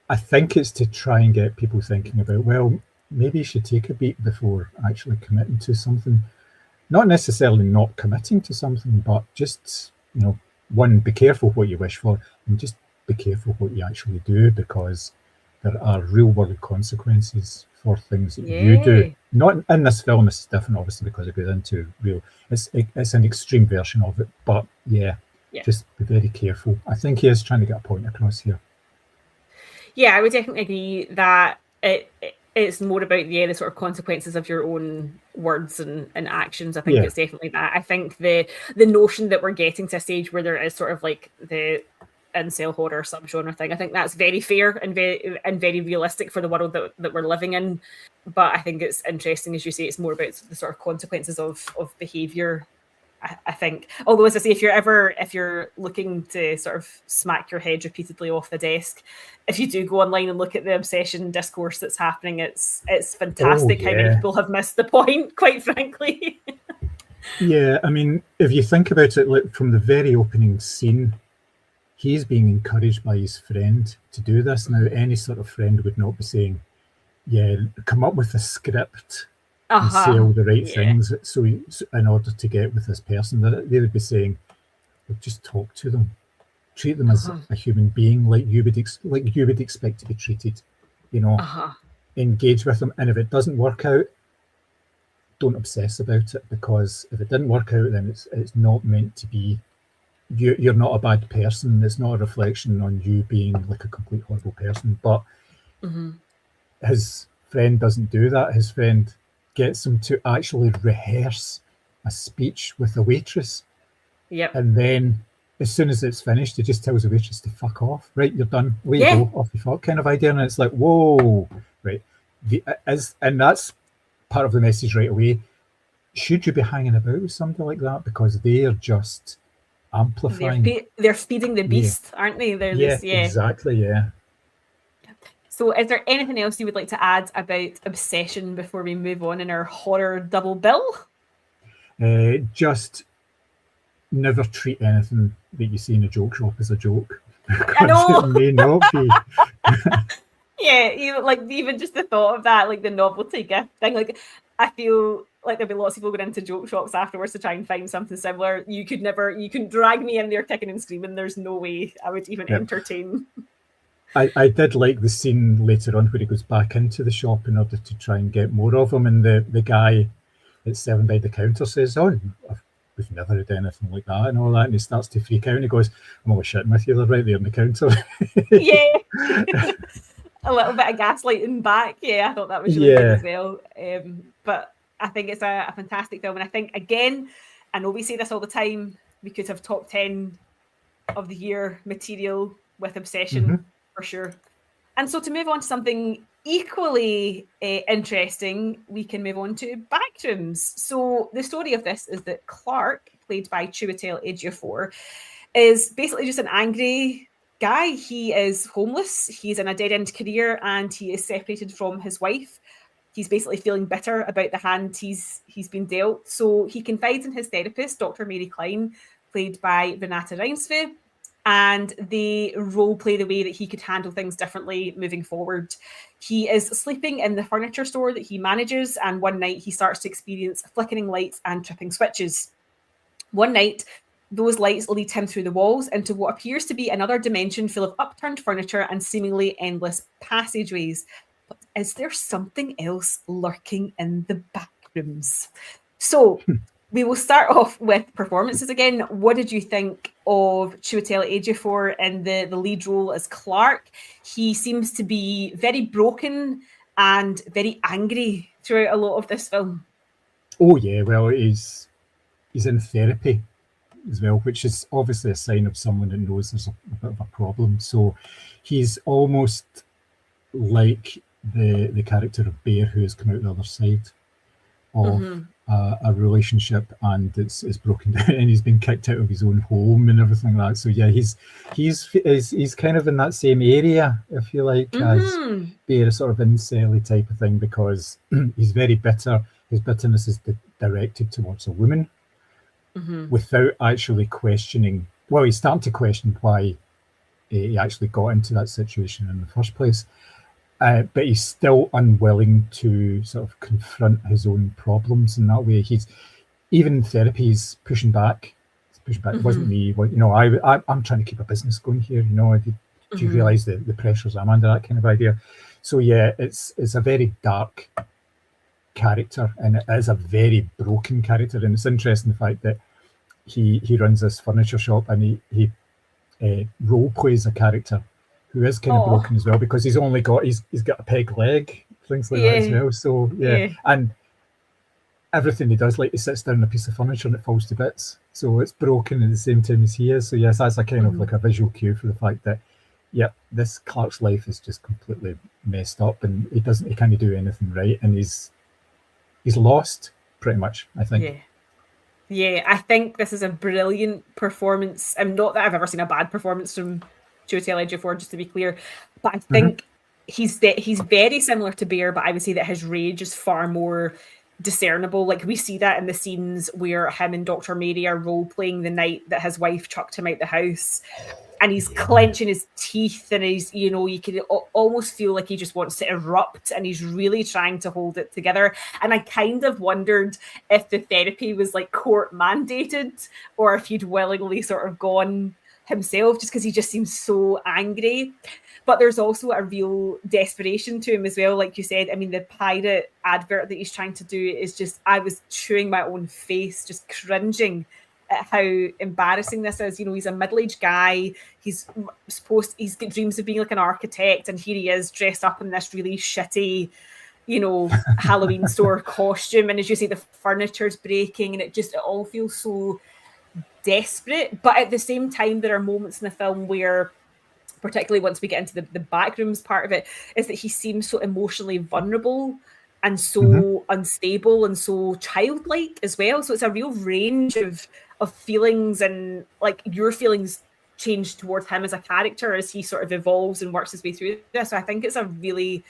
I think it's to try and get people thinking about, well, maybe you should take a beat before actually committing to something. Not necessarily not committing to something, but just, you know, one, be careful what you wish for, and just be careful what you actually do, because there are real world consequences for things that you do. Not in this film, this is different obviously because it goes into real, it's an extreme version of it, but just be very careful. I think he is trying to get a point across here. Yeah, I would definitely agree that it's more about the sort of consequences of your own words and actions. I think it's definitely that. I think the notion that we're getting to a stage where there is sort of like the incel horror subgenre thing, I think that's very fair and very realistic for the world that we're living in. But I think it's interesting, as you say, it's more about the sort of consequences of behavior. I think, although as I say, if you're looking to sort of smack your head repeatedly off the desk, if you do go online and look at the obsession discourse that's happening, it's fantastic how many people have missed the point, quite frankly. Yeah, I mean, if you think about it, like from the very opening scene, he's being encouraged by his friend to do this. Now, any sort of friend would not be saying, yeah, come up with a script and say all the right things so in order to get with this person. They would be saying, well, just talk to them, treat them as a human being, like you would expect to be treated, you know. Engage with them, and if it doesn't work out, don't obsess about it, because if it didn't work out, then it's not meant to be. You're not a bad person. It's not a reflection on you being like a complete horrible person. But his friend doesn't do that. His friend gets him to actually rehearse a speech with the waitress. And then as soon as it's finished, he just tells the waitress to fuck off. Right, you're done. Away you go, off you fuck, kind of idea. And it's like, whoa, right. And that's part of the message right away. Should you be hanging about with somebody like that? Because they are just amplifying. They're feeding the beast, aren't they? They're Exactly. So is there anything else you would like to add about Obsession before we move on in our horror double bill? Just never treat anything that you see in a joke shop as a joke. I know. It may not be. Even just the thought of that, like the novelty gift thing, like I feel like there'll be lots of people going into joke shops afterwards to try and find something similar. You can drag me in there kicking and screaming. There's no way I would even entertain. I did like the scene later on where he goes back into the shop in order to try and get more of them, and the guy that's selling by the counter says, "Oh, we've never had anything like that and all that. And he starts to freak out and he goes, I'm always shitting with you, they're right there on the counter. Yeah. A little bit of gaslighting back. Yeah, I thought that was really good as well. But I think it's a fantastic film. And I think, again, I know we say this all the time, we could have top 10 of the year material with Obsession for sure. And so to move on to something equally interesting, we can move on to Backrooms. So the story of this is that Clark, played by Chiwetel Ejiofor, is basically just an angry guy. He is homeless, he's in a dead-end career, and he is separated from his wife. He's basically feeling bitter about the hand he's been dealt. So he confides in his therapist, Dr. Mary Klein, played by Renate Reinsve, and they role play the way that he could handle things differently moving forward. He is sleeping in the furniture store that he manages, and one night he starts to experience flickering lights and tripping switches. One night, those lights lead him through the walls into what appears to be another dimension full of upturned furniture and seemingly endless passageways. But is there something else lurking in the back rooms? So we will start off with performances again. What did you think of Chiwetel Ejiofor in the lead role as Clark? He seems to be very broken and very angry throughout a lot of this film. Oh yeah, well he's in therapy as well, which is obviously a sign of someone that knows there's a bit of a problem. So he's almost like the character of Bear, who has come out the other side of a relationship, and it's broken down, and he's been kicked out of his own home and everything like that. So yeah, he's kind of in that same area, if you like, as Bear, a sort of incel type of thing, because he's very bitter. His bitterness is directed towards a woman, without actually questioning. Well, he's starting to question why he actually got into that situation in the first place. But he's still unwilling to sort of confront his own problems in that way. He's even in therapy, he's pushing back. It wasn't me. Well, you know, I'm trying to keep a business going here. You know, do you realise the pressures I'm under? That kind of idea. So yeah, it's a very dark character, and it is a very broken character. And it's interesting the fact that he runs this furniture shop, and he role plays a character who is kind of broken as well, because he's got a peg leg, things like that as well. So yeah, and everything he does, like he sits down on a piece of furniture and it falls to bits, so it's broken at the same time as he is. So yes, that's a kind of like a visual cue for the fact that this Clark's life is just completely messed up, and he can't do anything right, and he's lost pretty much, I think. Yeah, I think this is a brilliant performance. Not that I've ever seen a bad performance from Chiwetel Ejiofor, just to be clear, but I think he's very similar to Bear, but I would say that his rage is far more discernible. Like, we see that in the scenes where him and Dr. Mary are role-playing the night that his wife chucked him out the house, and he's clenching his teeth, and he's, you know, you could almost feel like he just wants to erupt, and he's really trying to hold it together. And I kind of wondered if the therapy was like court mandated, or if he'd willingly sort of gone himself, just because he just seems so angry. But there's also a real desperation to him as well. Like you said, I mean, the pirate advert that he's trying to do is just, I was chewing my own face, just cringing at how embarrassing this is. You know, he's a middle-aged guy. He's got dreams of being like an architect, and here he is dressed up in this really shitty, you know, Halloween store costume. And as you say, the furniture's breaking, and it all feels so desperate. But at the same time, there are moments in the film where, particularly once we get into the backrooms part of it, is that he seems so emotionally vulnerable and so unstable and so childlike as well. So it's a real range of feelings, and like your feelings change towards him as a character as he sort of evolves and works his way through this. So I think it's a really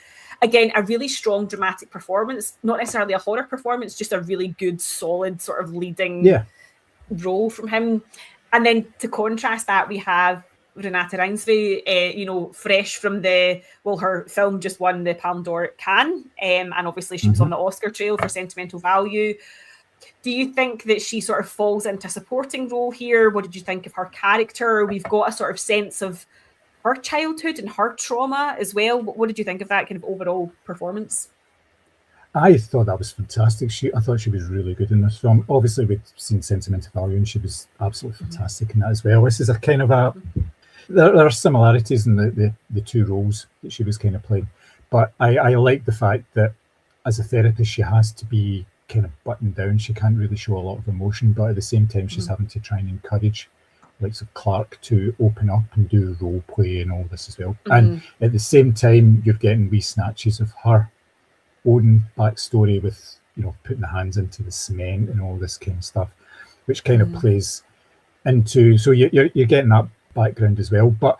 strong dramatic performance, not necessarily a horror performance, just a really good, solid sort of leading role from him. And then to contrast that, we have Renate Reinsve, fresh from her film just won the Palme d'Or at Cannes, and obviously she was on the Oscar trail for Sentimental Value. Do you think that she sort of falls into a supporting role here? What did you think of her character? We've got a sort of sense of her childhood and her trauma as well. What did you think of that kind of overall performance? I thought that was fantastic. I thought she was really good in this film. Obviously, we'd seen Sentimental Value, and she was absolutely fantastic in that as well. This is a kind of a there are similarities in the two roles that she was kind of playing, but I like the fact that as a therapist, she has to be kind of buttoned down. She can't really show a lot of emotion, but at the same time, she's having to try and encourage like Clark to open up and do role play and all this as well. And at the same time, you're getting wee snatches of her own backstory with, you know, putting the hands into the cement and all this kind of stuff, which kind of plays into, so you're getting that background as well. But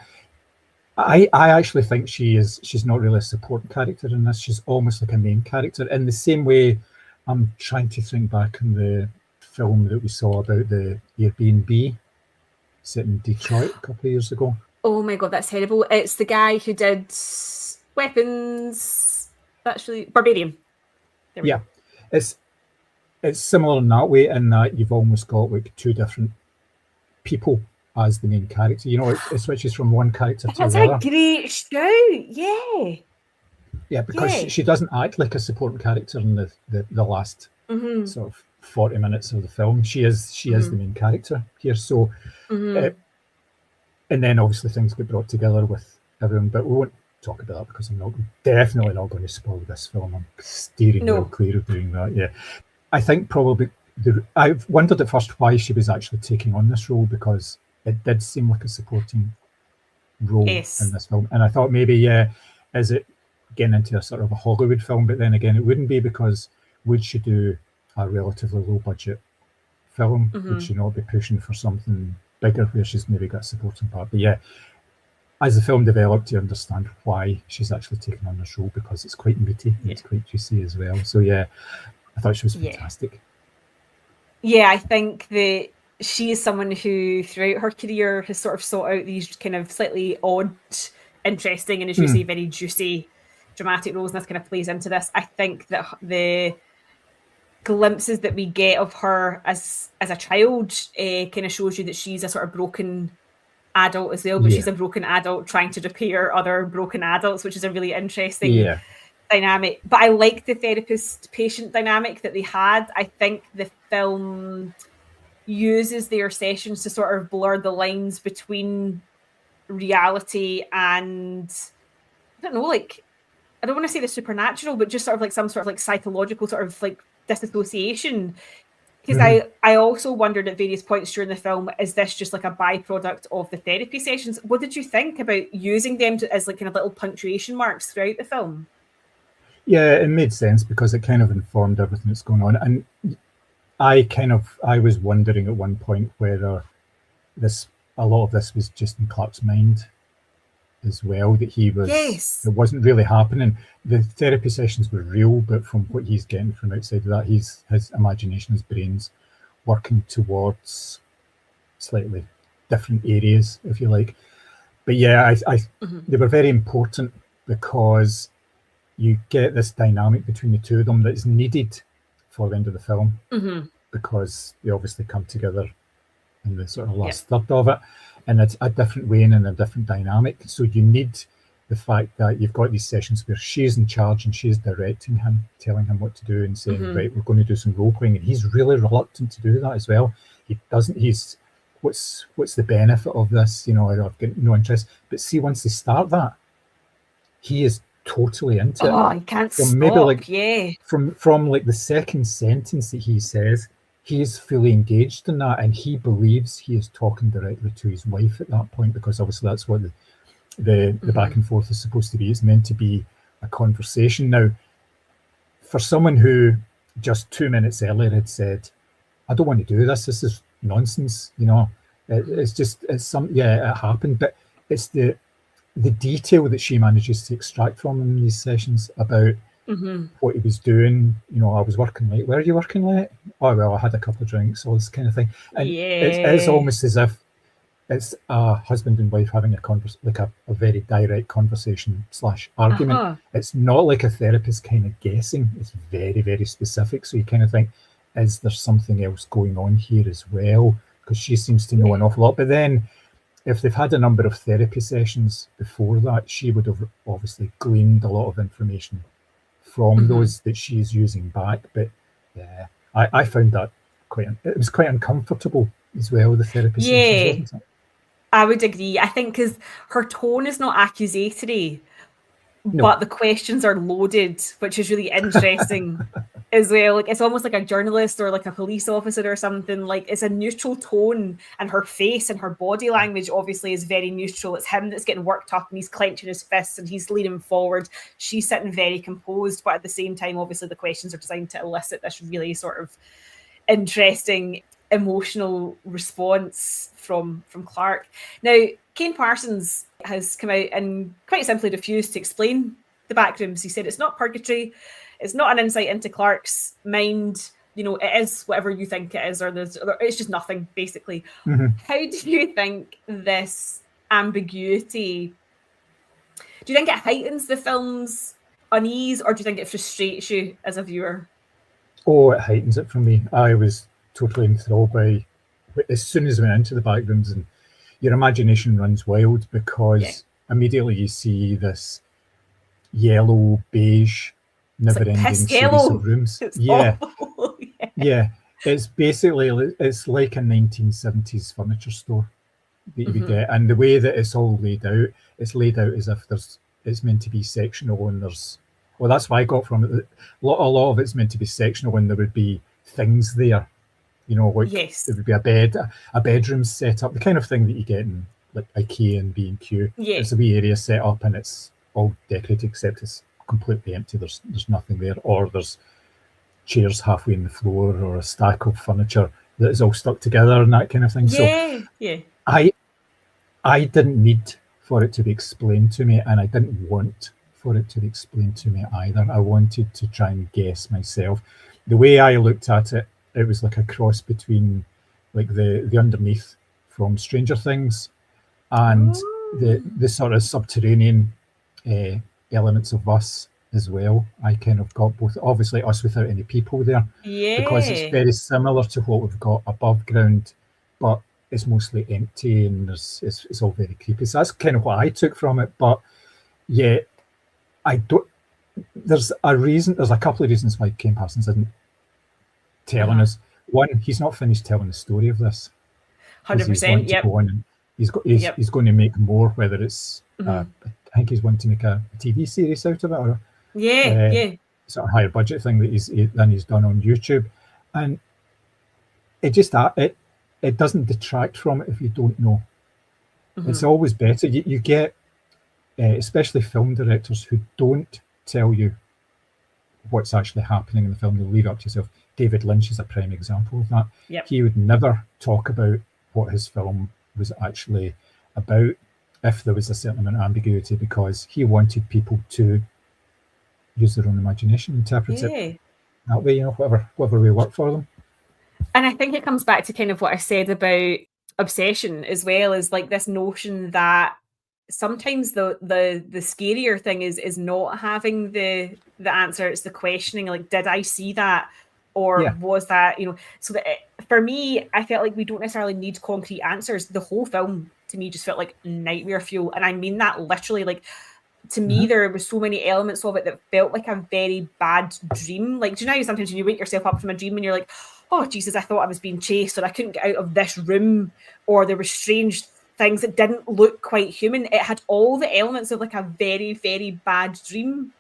I actually think she's not really a supporting character in this. She's almost like a main character in the same way. I'm trying to think back on the film that we saw about the Airbnb set in Detroit a couple of years ago. Oh my god, that's terrible. It's the guy who did Weapons. That's really Barbarian. Yeah, it's similar in that way, in that you've almost got like two different people as the main character. You know, it switches from one character to the other. That's a great shout. Yeah. Yeah, because she doesn't act like a supporting character in the last sort of 40 minutes of the film. She is the main character here. So, and then obviously things get brought together with everyone, but we won't talk about that because I'm definitely not going to spoil this film. I'm steering real clear of doing that. Yeah, I think probably I've wondered at first why she was actually taking on this role, because it did seem like a supporting role in this film, and I thought maybe is it getting into a sort of a Hollywood film? But then again, it wouldn't be, because would she do a relatively low budget film? Would she not be pushing for something bigger where she's maybe got a supporting part? But yeah, as the film developed, you understand why she's actually taking on this role, because it's quite meaty and it's quite juicy as well. So yeah, I thought she was fantastic. Yeah, I think that she is someone who throughout her career has sort of sought out these kind of slightly odd, interesting, and as you say, very juicy, dramatic roles, and this kind of plays into this. I think that the glimpses that we get of her as a child kind of shows you that she's a sort of broken adult as well, but she's a broken adult trying to repair other broken adults, which is a really interesting dynamic. But I like the therapist-patient dynamic that they had. I think the film uses their sessions to sort of blur the lines between reality and, I don't know, like, I don't want to say the supernatural, but just sort of like some sort of like psychological sort of like disassociation. Because I also wondered at various points during the film, is this just like a byproduct of the therapy sessions? What did you think about using them as like kind of little punctuation marks throughout the film? Yeah, it made sense because it kind of informed everything that's going on. And I was wondering at one point whether a lot of this was just in Clark's mind as well, that he was, it wasn't really happening. The therapy sessions were real, but from what he's getting from outside of that, his imagination, his brain's working towards slightly different areas, if you like. But yeah, they were very important because you get this dynamic between the two of them that is needed for the end of the film, because they obviously come together in the sort of last third of it, and it's a different way and a different dynamic. So you need the fact that you've got these sessions where she's in charge and she's directing him, telling him what to do and saying, right, we're going to do some role playing, and he's really reluctant to do that as well. He's what's the benefit of this? You know, I've got no interest. But see, once they start that, he is totally into it. Oh, he can't stop. Maybe from like the second sentence that he says, he is fully engaged in that, and he believes he is talking directly to his wife at that point, because obviously that's what the back and forth is supposed to be. It's meant to be a conversation. Now, for someone who just 2 minutes earlier had said, I don't want to do this, this is nonsense, you know, it happened, but it's the detail that she manages to extract from him in these sessions about what he was doing. You know, I was working late. Where are you working late? Oh, well, I had a couple of drinks, all this kind of thing. And it's almost as if it's a husband and wife having a very direct conversation / argument. It's not like a therapist kind of guessing. It's very, very specific. So you kind of think, is there something else going on here as well? Because she seems to know an awful lot. But then if they've had a number of therapy sessions before that, she would have obviously gleaned a lot of information from those that she's using back. But yeah, I found that it was quite uncomfortable as well, the therapy sessions, wasn't it? I would agree. I think because her tone is not accusatory, No. but the questions are loaded, which is really interesting as well. Like, it's almost like a journalist or like a police officer or something. Like, it's a neutral tone, and her face and her body language obviously is very neutral. It's him that's getting worked up and he's clenching his fists and he's leaning forward. She's sitting very composed, but at the same time, obviously the questions are designed to elicit this really sort of interesting emotional response from Clark. Now, Kane Parsons has come out and quite simply refused to explain the Backrooms. He said it's not purgatory, it's not an insight into Clark's mind. You know, it is whatever you think it is, or it's just nothing, basically. How do you think this ambiguity, do you think it heightens the film's unease, or do you think it frustrates you as a viewer? Oh, it heightens it for me. I was totally enthralled by, as soon as we went into the Backrooms, and your imagination runs wild because immediately you see this yellow, beige, never-ending series of rooms. It's awful. Yeah. It's basically, it's like a 1970s furniture store that you would get, and the way that it's all laid out, it's laid out as if it's meant to be sectional, and well, that's what I got from it. A lot of it's meant to be sectional, and there would be things there, you know, like there would be a bedroom set up, the kind of thing that you get in like IKEA and B&Q. There's a wee area set up and it's all decorated except it's completely empty. There's nothing there, or there's chairs halfway in the floor, or a stack of furniture that is all stuck together and that kind of thing. I didn't need for it to be explained to me, and I didn't want for it to be explained to me either. I wanted to try and guess myself. The way I looked at it, it was like a cross between like the underneath from Stranger Things and the sort of subterranean elements of Us as well. I kind of got both, obviously Us without any people there, because it's very similar to what we've got above ground, but it's mostly empty and it's all very creepy. So that's kind of what I took from it. But yeah, there's a couple of reasons why Kane Parsons isn't telling us. One, he's not finished telling the story of this. 100%. He's going to make more, whether it's I think he's wanting to make a TV series out of it, or sort of higher budget thing than he's done on YouTube. And it just it doesn't detract from it if you don't know. It's always better. You get especially film directors who don't tell you what's actually happening in the film. They'll leave it up to yourself. David Lynch is a prime example of that. He would never talk about what his film was actually about if there was a certain amount of ambiguity, because he wanted people to use their own imagination, interpret it that way, you know, whatever way worked for them. And I think it comes back to kind of what I said about Obsession as well, as like this notion that sometimes the scarier thing is not having the answer, it's the questioning, like, did I see that, or was that, you know? So that for me, I felt like we don't necessarily need concrete answers. The whole film to me just felt like nightmare fuel, and I mean that literally. Like, to me, there were so many elements of it that felt like a very bad dream. Like, do you know how sometimes when you wake yourself up from a dream and you're like, oh Jesus, I thought I was being chased, or I couldn't get out of this room, or there were strange things that didn't look quite human. It had all the elements of like a very, very bad dream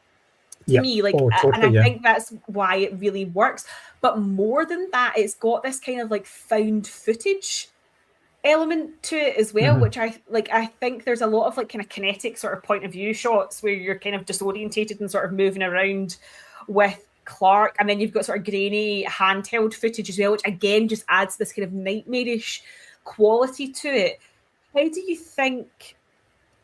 to me. Like, and I think that's why it really works. But more than that, it's got this kind of like found footage element to it as well, which I think there's a lot of like kind of kinetic sort of point of view shots where you're kind of disorientated and sort of moving around with Clark, and then you've got sort of grainy handheld footage as well, which again just adds this kind of nightmarish quality to it. How do you think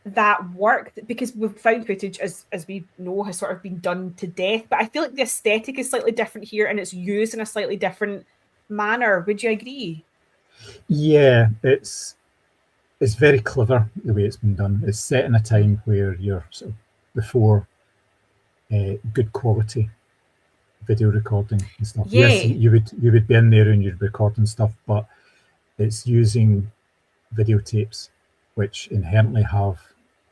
that worked? Because we've found footage, as we know, has sort of been done to death, but I feel like the aesthetic is slightly different here and it's used in a slightly different manner. Would you agree? Yeah, it's very clever the way it's been done. It's set in a time where you're sort of before good quality video recording and stuff. Yes, you would be in there and you'd recording stuff, but it's using videotapes which inherently have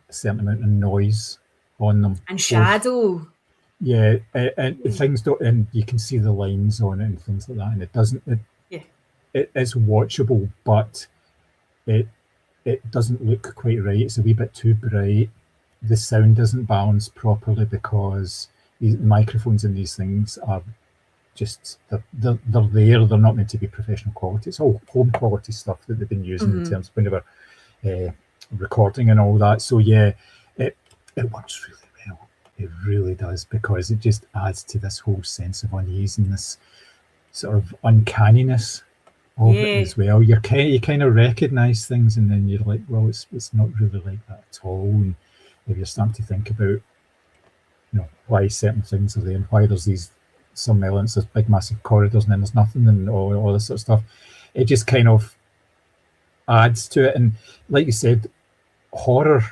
a certain amount of noise on them. And shadow. Yeah, and things don't, and you can see the lines on it and things like that, and it doesn't. Yeah. It's watchable, but it doesn't look quite right. It's a wee bit too bright. The sound isn't balanced properly because these microphones in these things are just they're there. They're not meant to be professional quality. It's all home quality stuff that they've been using in terms of when they were recording and all that. So yeah, it works really well. It really does, because it just adds to this whole sense of unease and this sort of uncanniness of it as well. You kind of recognise things, and then you're like, well, it's not really like that at all. And if you're starting to think about, why certain things are there and why there's some elements, there's big massive corridors and then there's nothing and all this sort of stuff, it just kind of adds to it. And like you said, horror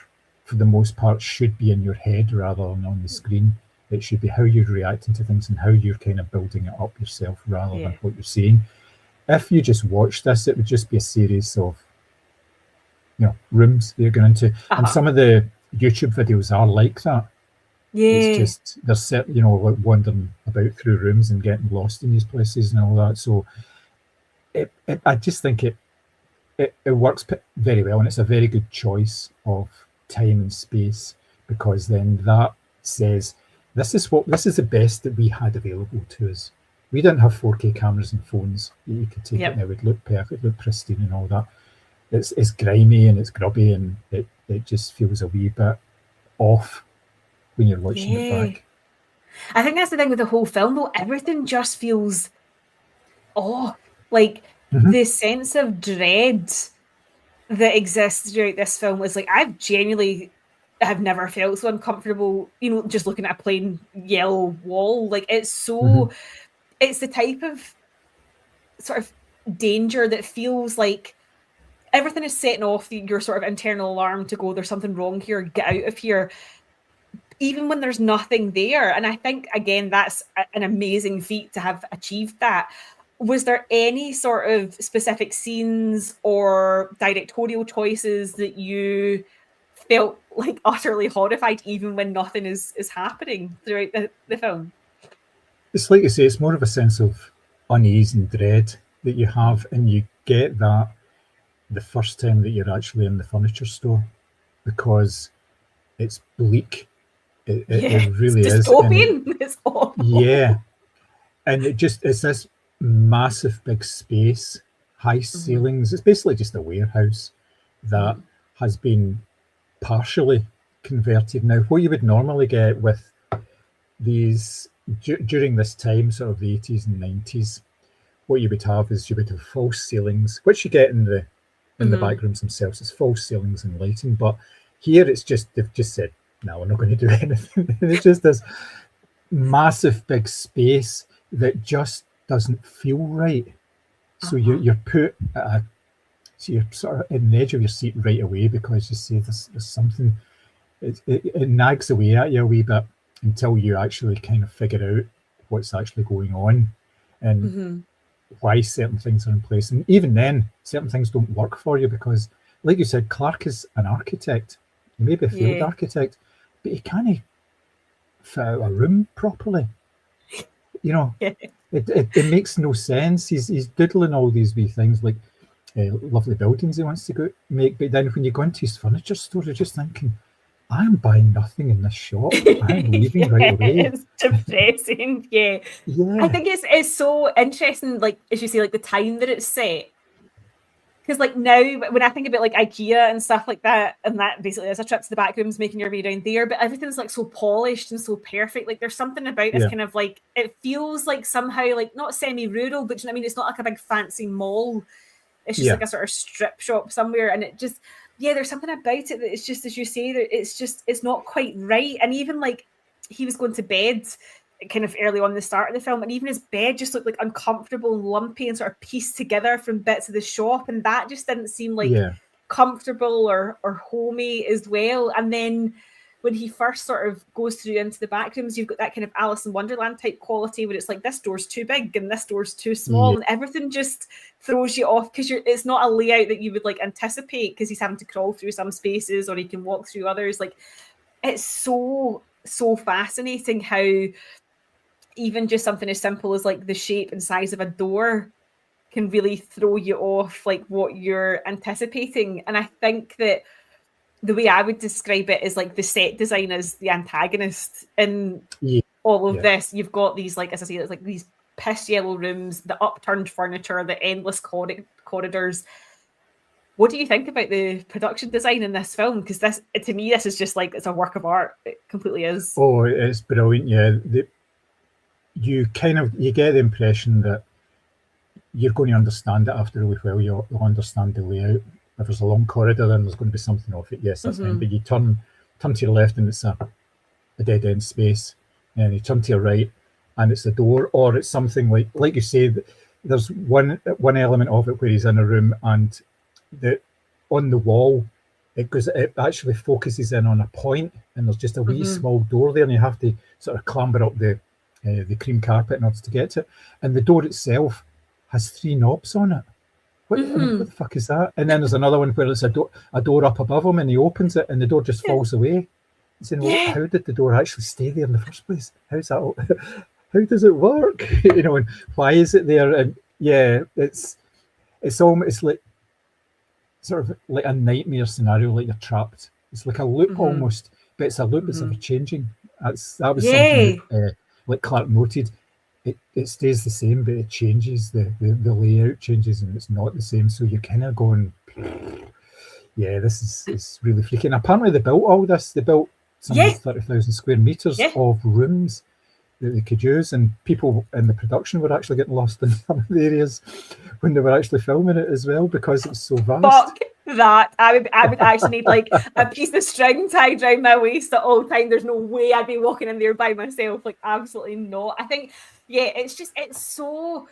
for the most part should be in your head rather than on the screen. It should be how you're reacting to things and how you're kind of building it up yourself rather than what you're seeing. If you just watch this, it would just be a series of rooms that you're going into. And some of the YouTube videos are like that. It's just they're set, like wandering about through rooms and getting lost in these places and all that. So I just think it works very well, and it's a very good choice of time and space, because then that says this is the best that we had available to us. We didn't have 4K cameras and phones that you could take it and it would look perfect, look pristine and all that. It's grimy and it's grubby, and it just feels a wee bit off when you're watching it back. I think that's the thing with the whole film, though. Everything just feels off. Like the sense of dread that exists throughout this film is like, I've genuinely have never felt so uncomfortable, just looking at a plain yellow wall. Like, it's so it's the type of sort of danger that feels like everything is setting off your sort of internal alarm to go, there's something wrong here, get out of here, even when there's nothing there. And I think, again, that's an amazing feat to have achieved that. Was there any sort of specific scenes or directorial choices that you felt like utterly horrified, even when nothing is happening throughout the film? It's like you say, it's more of a sense of unease and dread that you have, and you get that the first time that you're actually in the furniture store, because it's bleak. It really it's dystopian. It's awful. Yeah. And it's this massive big space, high ceilings. It's basically just a warehouse that has been partially converted. Now, what you would normally get with these during this time, sort of the 80s and 90s, what you would have is you would have false ceilings, which you get in the back rooms themselves. It's false ceilings and lighting, but here it's just, they've just said, no, we're not going to do anything. It's just this massive big space that just doesn't feel right. So you're put so you're sort of in the edge of your seat right away, because you see there's something, it nags away at you a wee bit until you actually kind of figure out what's actually going on and why certain things are in place. And even then, certain things don't work for you, because, like you said, Clark is an architect. He may be a failed architect, but he can't fit out a room properly. It makes no sense. He's doodling all these wee things like lovely buildings he wants to make, but then when you go into his furniture store, you're just thinking, I am buying nothing in this shop. I'm leaving right away. It's depressing. Yeah. I think it's so interesting, like, as you say, like the time that it's set. Because like now, when I think about like IKEA and stuff like that, and that basically is a trip to the back rooms, making your way down there, but everything's like so polished and so perfect. Like there's something about this kind of like, it feels like somehow like not semi-rural, but you know what I mean? It's not like a big fancy mall. It's just like a sort of strip shop somewhere. And it just, there's something about it that it's just, as you say, that it's not quite right. And even like he was going to bed kind of early on the start of the film, and even his bed just looked like uncomfortable and lumpy and sort of pieced together from bits of the shop, and that just didn't seem like comfortable or homey as well. And then when he first sort of goes through into the back rooms, you've got that kind of Alice in Wonderland type quality where it's like this door's too big and this door's too small, and everything just throws you off because it's not a layout that you would like anticipate, because he's having to crawl through some spaces or he can walk through others. Like, it's so so fascinating how even just something as simple as like the shape and size of a door can really throw you off like what you're anticipating. And I think that the way I would describe it is like the set design as the antagonist in all of this. You've got these, like, as I say, it's like these piss yellow rooms, the upturned furniture, the endless corridors. What do you think about the production design in this film? Because this, to me, this is just like, it's a work of art. It completely is. Oh, it's brilliant. Yeah, you get the impression that you're going to understand it after a wee while. You'll understand the layout. If there's a long corridor, then there's going to be something off it. Yes, that's fine. But you turn to your left and it's a dead end space, and you turn to your right and it's a door, or it's something like you say. There's one element of it where he's in a room and on the wall it actually focuses in on a point, and there's just a wee small door there, and you have to sort of clamber up the cream carpet in order to get to it. And the door itself has 3 knobs on it. What the fuck is that? And then there's another one where it's a door up above him, and he opens it and the door just falls away. He's saying, well, how did the door actually stay there in the first place? How's that? How does it work? And why is it there? And yeah, it's almost like sort of like a nightmare scenario, like you're trapped. It's like a loop almost, but it's a loop that's ever changing. That was something that, like Clark noted. It stays the same, but it changes. The layout changes, and it's not the same. So you're kind of going, yeah, this is really freaky. And apparently they built all this. They built some 30,000 square meters of rooms that they could use, and people in the production were actually getting lost in some of the areas when they were actually filming it as well, because it's so vast. Fuck that. I would actually need like a piece of string tied around my waist at all time. There's no way I'd be walking in there by myself. Like, absolutely not. I think, it's so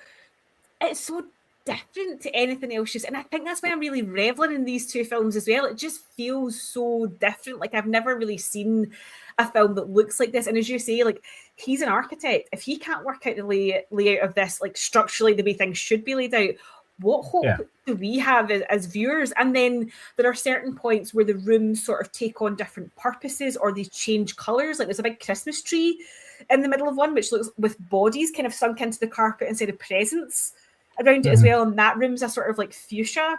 different to anything else. And I think that's why I'm really reveling in these two films as well. It just feels so different. Like, I've never really seen a film that looks like this. And as you say, like, he's an architect. If he can't work out the layout of this, like, structurally the way things should be laid out, what hope do we have as viewers? And then there are certain points where the rooms sort of take on different purposes, or they change colours. Like, there's a big Christmas tree in the middle of one, which looks with bodies kind of sunk into the carpet instead of presents around it as well. And that room's a sort of like fuchsia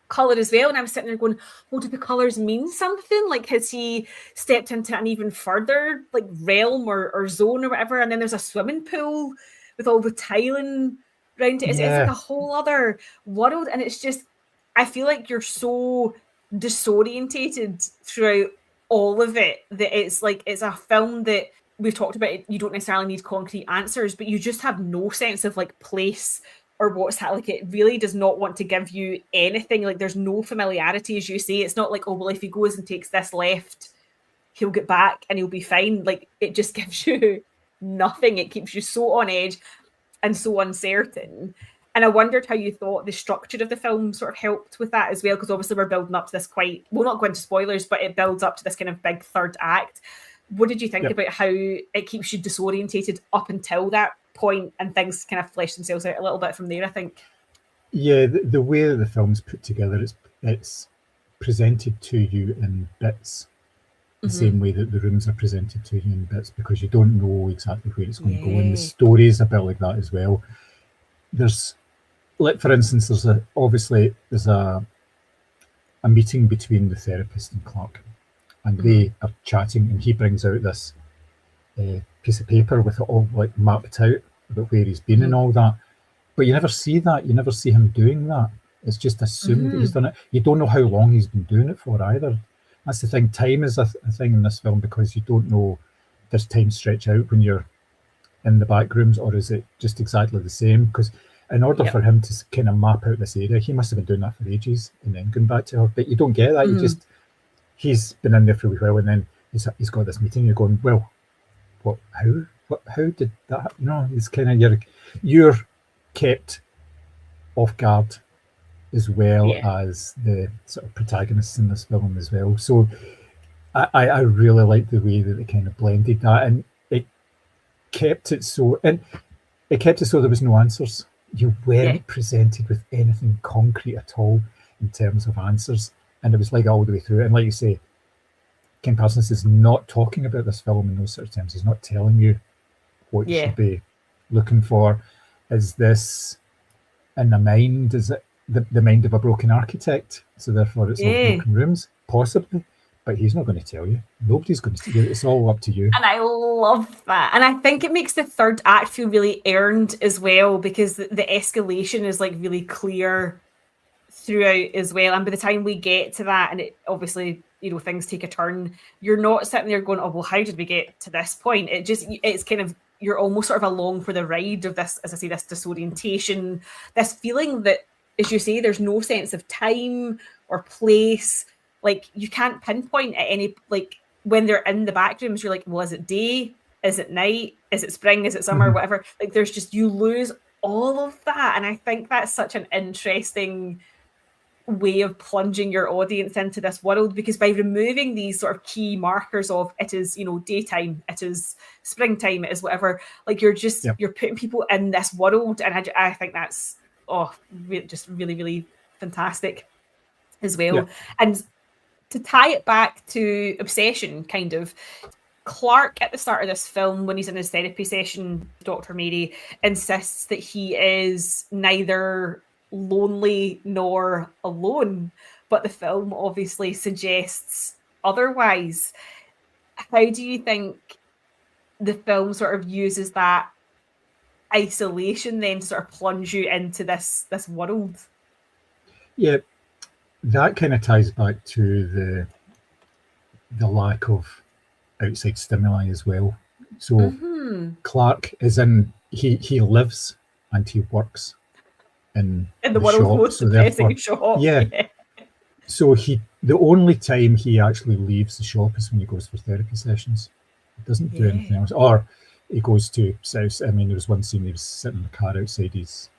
colour as well. And I was sitting there going, well, do the colours mean something? Like, has he stepped into an even further like realm or zone or whatever? And then there's a swimming pool with all the tiling around it. It's like a whole other world. And it's just, I feel like you're so disorientated throughout all of it that it's like, it's a film that we've talked about. You don't necessarily need concrete answers, but you just have no sense of like place or what's that. Like, it really does not want to give you anything. Like, there's no familiarity, as you say. It's not like, oh, well, if he goes and takes this left, he'll get back and he'll be fine. Like, it just gives you nothing. It keeps you so on edge and so uncertain. And I wondered how you thought the structure of the film sort of helped with that as well, because obviously we're building up to this we'll not go into spoilers, but it builds up to this kind of big third act. What did you think about how it keeps you disorientated up until that point, and things kind of flesh themselves out a little bit from there, I think? Yeah, the way that the film's put together, it's presented to you in bits, the same way that the rooms are presented to you in bits, because you don't know exactly where it's going to go. And the story is a bit like that as well. There's, like, for instance, there's a meeting between the therapist and Clark, and they are chatting, and he brings out this piece of paper with it all like mapped out about where he's been and all that. But you never see that. You never see him doing that. It's just assumed that he's done it. You don't know how long he's been doing it for either. That's the thing. Time is a thing in this film, because you don't know, does time stretch out when you're in the back rooms, or is it just exactly the same? Because in order for him to kind of map out this area, he must have been doing that for ages and then going back to her. But you don't get that. You just, he's been in there for a while, and then he's got this meeting. You're going, well, how did that? You know, it's kind of you're kept off guard as well as the sort of protagonists in this film as well. So I really like the way that they kind of blended that, and it kept it so there was no answers. You weren't presented with anything concrete at all in terms of answers, and it was like all the way through. And like you say, Ken Parsons is not talking about this film in those sort of terms. He's not telling you what you should be looking for. Is this in the mind? Is it the mind of a broken architect? So therefore it's all broken rooms? Possibly. But he's not going to tell you. Nobody's going to tell you. It's all up to you. And I love that. And I think it makes the third act feel really earned as well, because the escalation is like really clear throughout as well. And by the time we get to that, and it obviously, you know, things take a turn, you're not sitting there going, oh, well, how did we get to this point? It's kind of, you're almost sort of along for the ride of this, as I say, this disorientation, this feeling that, as you say, there's no sense of time or place. Like, you can't pinpoint at any, like, when they're in the back rooms, you're like, well, is it day? Is it night? Is it spring? Is it summer? Whatever. Like, there's just, you lose all of that. And I think that's such an interesting way of plunging your audience into this world, because by removing these sort of key markers of it is, you know, daytime, it is springtime, it is whatever, like, you're just, you're putting people in this world. And I think that's, just really, really fantastic as well. And to tie it back to Obsession, kind of, Clark at the start of this film, when he's in his therapy session, Dr. Mary insists that he is neither lonely nor alone, but the film obviously suggests otherwise. How do you think the film sort of uses that isolation then to sort of plunge you into this world? Yeah, that kind of ties back to the lack of outside stimuli as well. So Clark is he lives and he works in the world's shop, most depressing shop. So the only time he actually leaves the shop is when he goes for therapy sessions. He doesn't do anything else. Or he goes to South. I mean, there was one scene he was sitting in the car outside his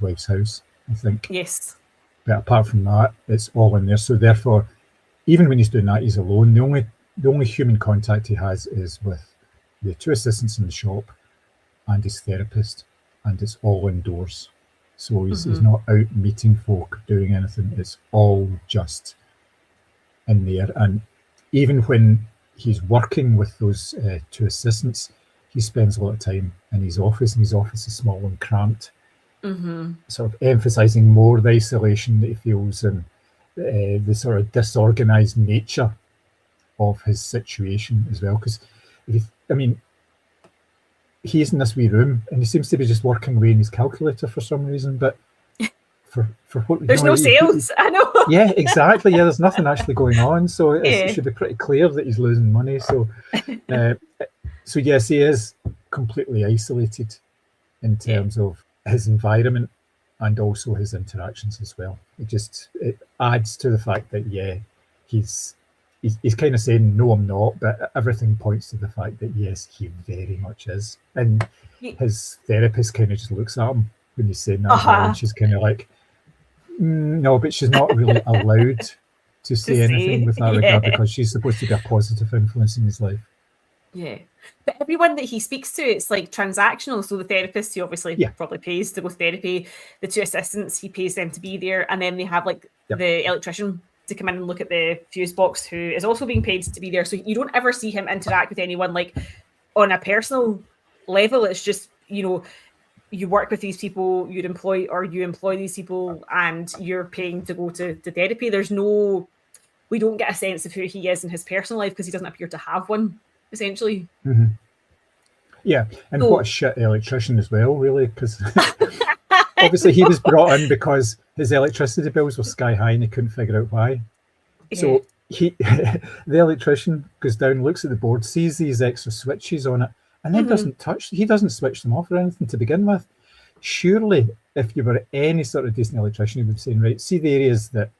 wife's house, I think. Yes. But apart from that, it's all in there. So therefore, even when he's doing that, he's alone. The only human contact he has is with the two assistants in the shop and his therapist, and it's all indoors. So he's not out meeting folk, doing anything. It's all just in there. And even when he's working with those two assistants, he spends a lot of time in his office, and his office is small and cramped. Sort of emphasizing more the isolation that he feels and the sort of disorganized nature of his situation as well. Because, he's in this wee room and he seems to be just working away in his calculator for some reason, but for what there's no sales. I know. Yeah, exactly. Yeah, there's nothing actually going on, so it should be pretty clear that he's losing money. So so yes, he is completely isolated in terms of his environment and also his interactions as well. It adds to the fact that he's kind of saying, no, I'm not, but everything points to the fact that, yes, he very much is. And his therapist kind of just looks at him when he's saying that, as well, and she's kind of like, no, but she's not really allowed to say anything with that regard, because she's supposed to be a positive influence in his life. Yeah. But everyone that he speaks to, it's like transactional. So the therapist, he obviously probably pays to go therapy. The two assistants, he pays them to be there. And then they have like the electrician to come in and look at the fuse box, who is also being paid to be there. So you don't ever see him interact with anyone like on a personal level. It's just, you work with these people, you employ these people, and you're paying to go to therapy. We don't get a sense of who he is in his personal life because he doesn't appear to have one, essentially. Yeah, and what a shit electrician as well, really, because obviously he was brought in because his electricity bills were sky high and he couldn't figure out why. So the electrician goes down, looks at the board, sees these extra switches on it, and then he doesn't switch them off or anything to begin with. Surely, if you were any sort of decent electrician, you would be saying, right, see the areas that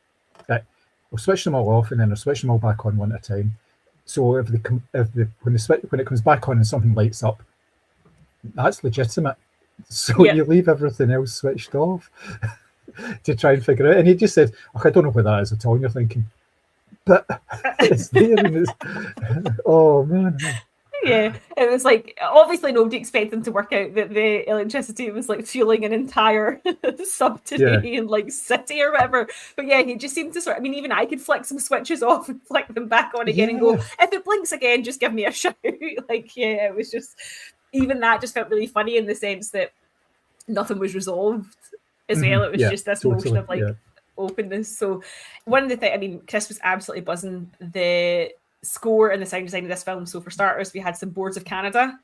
we'll switch them all off and then we'll switch them all back on one at a time. So when it comes back on and something lights up, that's legitimate. So you leave everything else switched off to try and figure it out. And he just said, I don't know what that is at all. And you're thinking, but it's there. And oh, man. Yeah, it was like obviously nobody expected them to work out that the electricity was like fueling an entire subterranean like city or whatever. But yeah, he just seemed to sort. I mean, even I could flick some switches off and flick them back on again and go, if it blinks again, just give me a shout. Like, yeah, it was just even that just felt really funny in the sense that nothing was resolved as well. It was just this notion of like openness. So one of the things, I mean, Chris was absolutely buzzing the score and the sound design of this film. So for starters, we had some Boards of Canada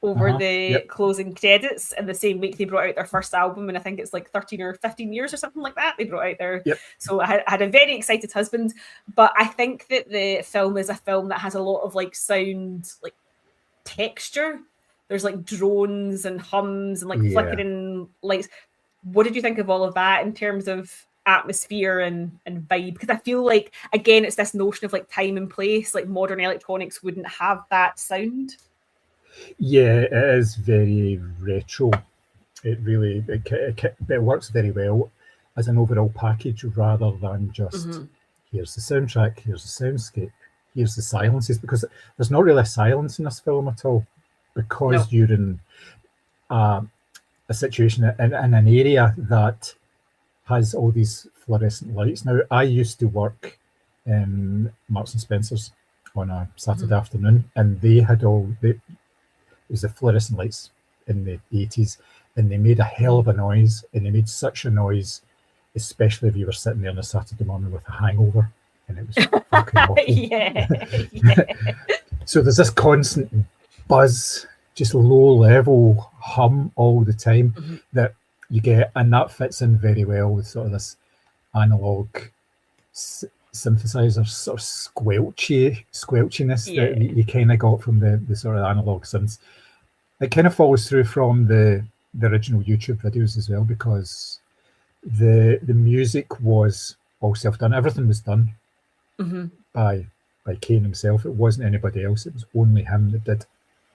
over the closing credits, and the same week they brought out their first album, and I think it's like 13 or 15 years or something like that they brought out their so I had a very excited husband. But I think that the film is a film that has a lot of like sound, like texture. There's like drones and hums and like flickering lights. What did you think of all of that in terms of atmosphere and vibe? Because I feel like, again, it's this notion of like time and place. Like modern electronics wouldn't have that sound. Yeah, it is very retro. It really it works very well as an overall package rather than just here's the soundtrack, here's the soundscape, here's the silences, because there's not really a silence in this film at all, because you're in a situation in an area that has all these fluorescent lights. Now, I used to work in Marks and Spencer's on a Saturday afternoon, and they had it was the fluorescent lights in the 80s, and they made a hell of a noise, and they made such a noise, especially if you were sitting there on a Saturday morning with a hangover, and it was fucking awful. So there's this constant buzz, just low level hum all the time that you get, and that fits in very well with sort of this analog synthesizer sort of squelchiness that you kind of got from the sort of analog synths. It kind of follows through from the original YouTube videos as well, because the music was all self-done. Everything was done by Kane himself. It wasn't anybody else. It was only him that did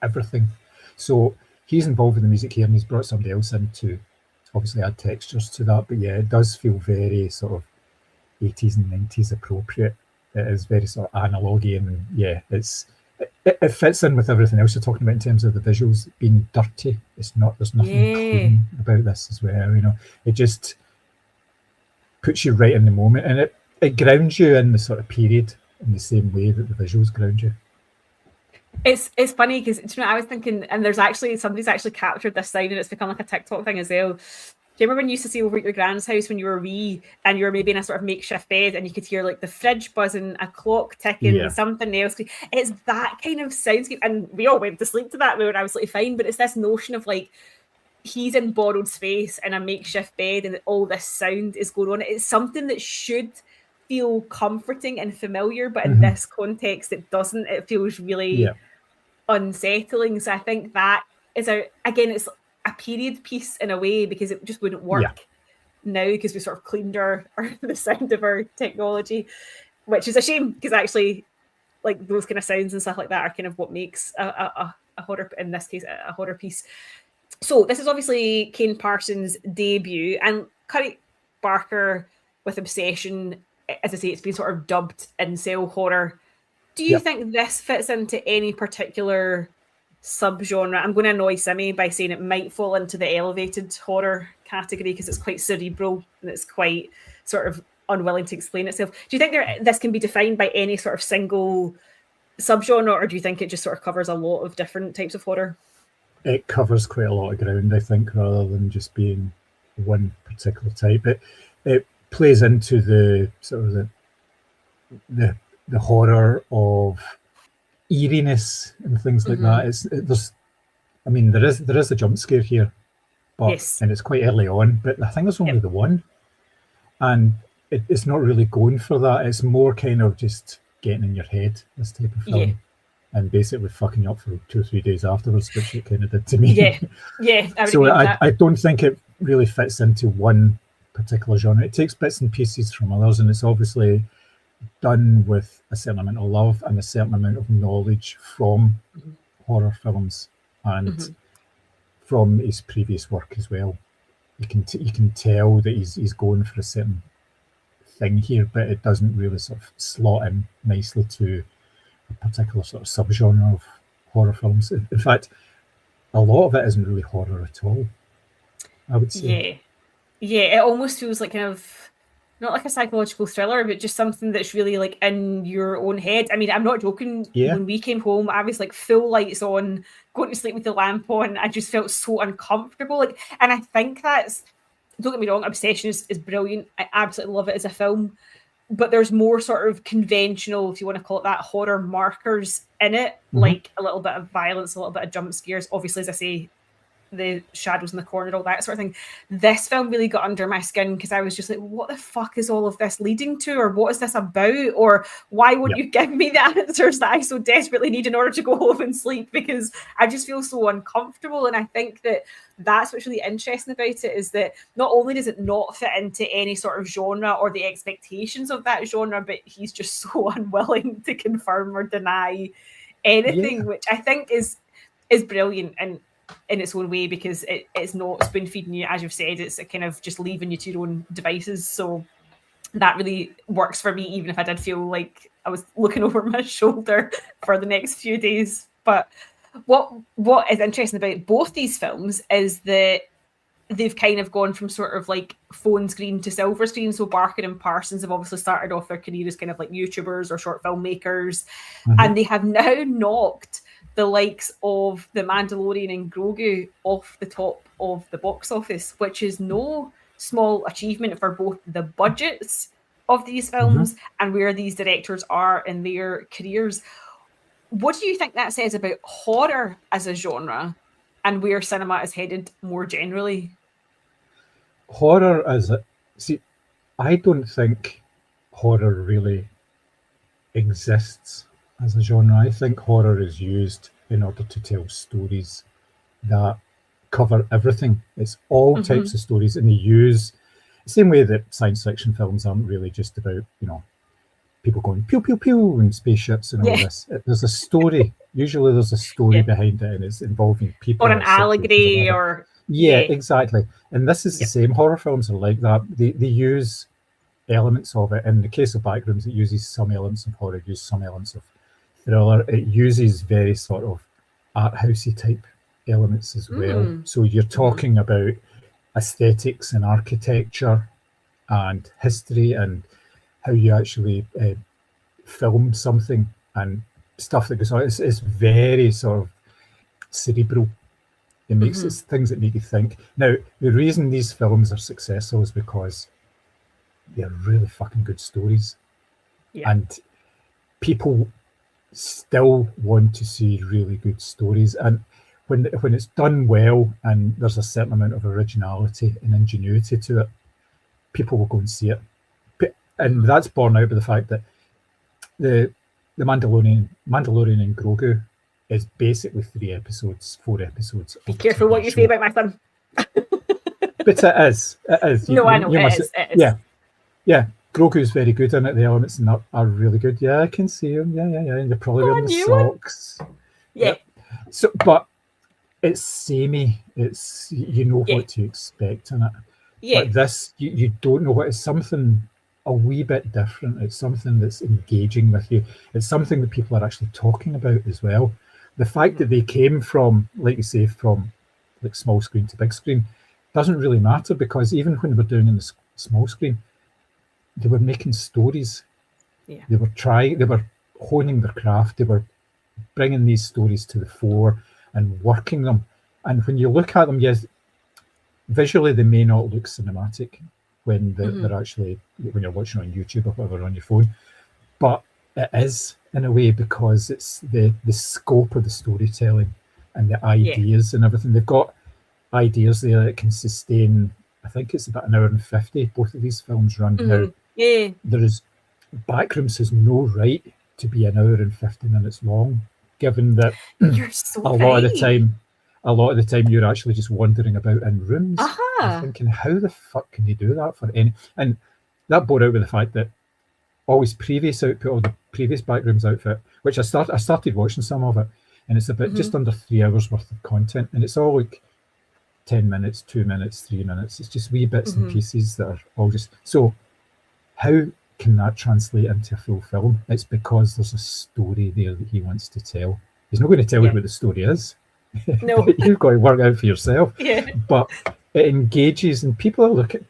everything. So he's involved in the music here, and he's brought somebody else in to obviously add textures to that. But yeah, it does feel very sort of 80s and 90s appropriate. It is very sort of analogy, and yeah, it fits in with everything else you're talking about in terms of the visuals being dirty. It's not, there's nothing clean about this as well, you know. It just puts you right in the moment, and it grounds you in the sort of period in the same way that the visuals ground you. It's funny because, you know, I was thinking, and there's actually somebody's actually captured this sound, and it's become like a TikTok thing as well. Do you remember when you used to see over at your grand's house when you were wee, and you were maybe in a sort of makeshift bed, and you could hear like the fridge buzzing, a clock ticking, something else? It's that kind of soundscape, and we all went to sleep to that. We were absolutely fine, but it's this notion of like he's in borrowed space in a makeshift bed, and all this sound is going on. It's something that should feel comforting and familiar, but in this context, it doesn't. It feels really unsettling. So I think that is it's a period piece in a way, because it just wouldn't work now, because we sort of cleaned our the sound of our technology, which is a shame, because actually like those kind of sounds and stuff like that are kind of what makes a horror, in this case a horror piece. So this is obviously Kane Parsons' debut, and Curry Barker with Obsession, as I say, it's been sort of dubbed incel horror. Do you think this fits into any particular subgenre? I'm going to annoy Simi by saying it might fall into the elevated horror category, because it's quite cerebral and it's quite sort of unwilling to explain itself. Do you think this can be defined by any sort of single subgenre, or do you think it just sort of covers a lot of different types of horror? It covers quite a lot of ground, I think, rather than just being one particular type. It plays into the sort of the horror of eeriness and things like that. There is a jump scare here, but and it's quite early on, but I think there's only the one, and it's not really going for that. It's more kind of just getting in your head, this type of film, and basically fucking you up for 2 or 3 days afterwards, which it kind of did to me. So I don't think it really fits into one particular genre. It takes bits and pieces from others, and it's obviously done with a certain amount of love and a certain amount of knowledge from horror films and from his previous work as well. You can tell that he's going for a certain thing here, but it doesn't really sort of slot in nicely to a particular sort of subgenre of horror films. In fact, a lot of it isn't really horror at all, I would say. Yeah, it almost feels like kind of not like a psychological thriller, but just something that's really like in your own head. I mean, I'm not joking. Yeah. When we came home, I was like full lights on, going to sleep with the lamp on. I just felt so uncomfortable. Like, and I think that's, don't get me wrong, Obsession is brilliant. I absolutely love it as a film. But there's more sort of conventional, if you want to call it that, horror markers in it, like a little bit of violence, a little bit of jump scares. Obviously, as I say, the shadows in the corner, all that sort of thing. This film really got under my skin because I was just like, what the fuck is all of this leading to? Or what is this about? Or why won't you give me the answers that I so desperately need in order to go home and sleep? Because I just feel so uncomfortable. And I think that that's what's really interesting about it, is that not only does it not fit into any sort of genre or the expectations of that genre, but he's just so unwilling to confirm or deny anything, which I think is brilliant and in its own way, because it's not spoon feeding you, as you've said. It's kind of just leaving you to your own devices. So that really works for me, even if I did feel like I was looking over my shoulder for the next few days. But what is interesting about both these films is that they've kind of gone from sort of like phone screen to silver screen. So Barker and Parsons have obviously started off their career as kind of like YouTubers or short filmmakers, and they have now knocked the likes of The Mandalorian and Grogu off the top of the box office, which is no small achievement for both the budgets of these films and where these directors are in their careers. What do you think that says about horror as a genre and where cinema is headed more generally? Horror as a... See, I don't think horror really exists as a genre. I think horror is used in order to tell stories that cover everything. It's all types of stories, and they use the same way that science fiction films aren't really just about, people going pew pew pew and spaceships and all this. There's a story. Usually there's a story behind it, and it's involving people or an allegory or exactly. And this is the same. Horror films are like that. They use elements of it. In the case of Backrooms, it uses some elements of horror, it uses some elements of thriller. It uses very sort of art housey type elements as well. So you're talking about aesthetics and architecture and history and how you actually film something and stuff that goes on. It's very sort of cerebral. It makes it things that make you think. Now, the reason these films are successful is because they're really fucking good stories. And people still want to see really good stories. And when it's done well and there's a certain amount of originality and ingenuity to it, people will go and see it. And that's borne out by the fact that the Mandalorian and Grogu is basically 4 episodes. Be careful what you say about my son. But it is. No, I know, it is. Yeah. Grogu's very good in it. The elements in that are really good. Yeah, I can see him. Yeah. And you're probably wearing the socks. Yeah. So, but it's samey. It's what to expect in it. Yeah. But this, you don't know what. It's something a wee bit different. It's something that's engaging with you. It's something that people are actually talking about as well. The fact that they came from, like you say, from like small screen to big screen doesn't really matter, because even when they were doing in the small screen, they were making stories. Yeah. They were honing their craft. They were bringing these stories to the fore and working them. And when you look at them, yes, visually they may not look cinematic when they're actually, when you're watching on YouTube or whatever on your phone, but it is in a way, because it's the scope of the storytelling and the ideas and everything. They've got ideas there that can sustain, I think it's about 1:50. Both of these films run now. There is, Backrooms has no right to be 1:50 long, given that You're so a lot of the time you're actually just wandering about in rooms. You're thinking, how the fuck can you do that for any? And that bore out with the fact that all his previous output, all the previous Backrooms outfit, which I started watching some of it, and it's about just under 3 hours worth of content, and it's all like 10 minutes, 2 minutes, 3 minutes. It's just wee bits and pieces that are all just... So how can that translate into a full film? It's because there's a story there that he wants to tell. He's not going to tell you what the story is. No. You've got to work out for yourself. Yeah. But it engages, and people are looking.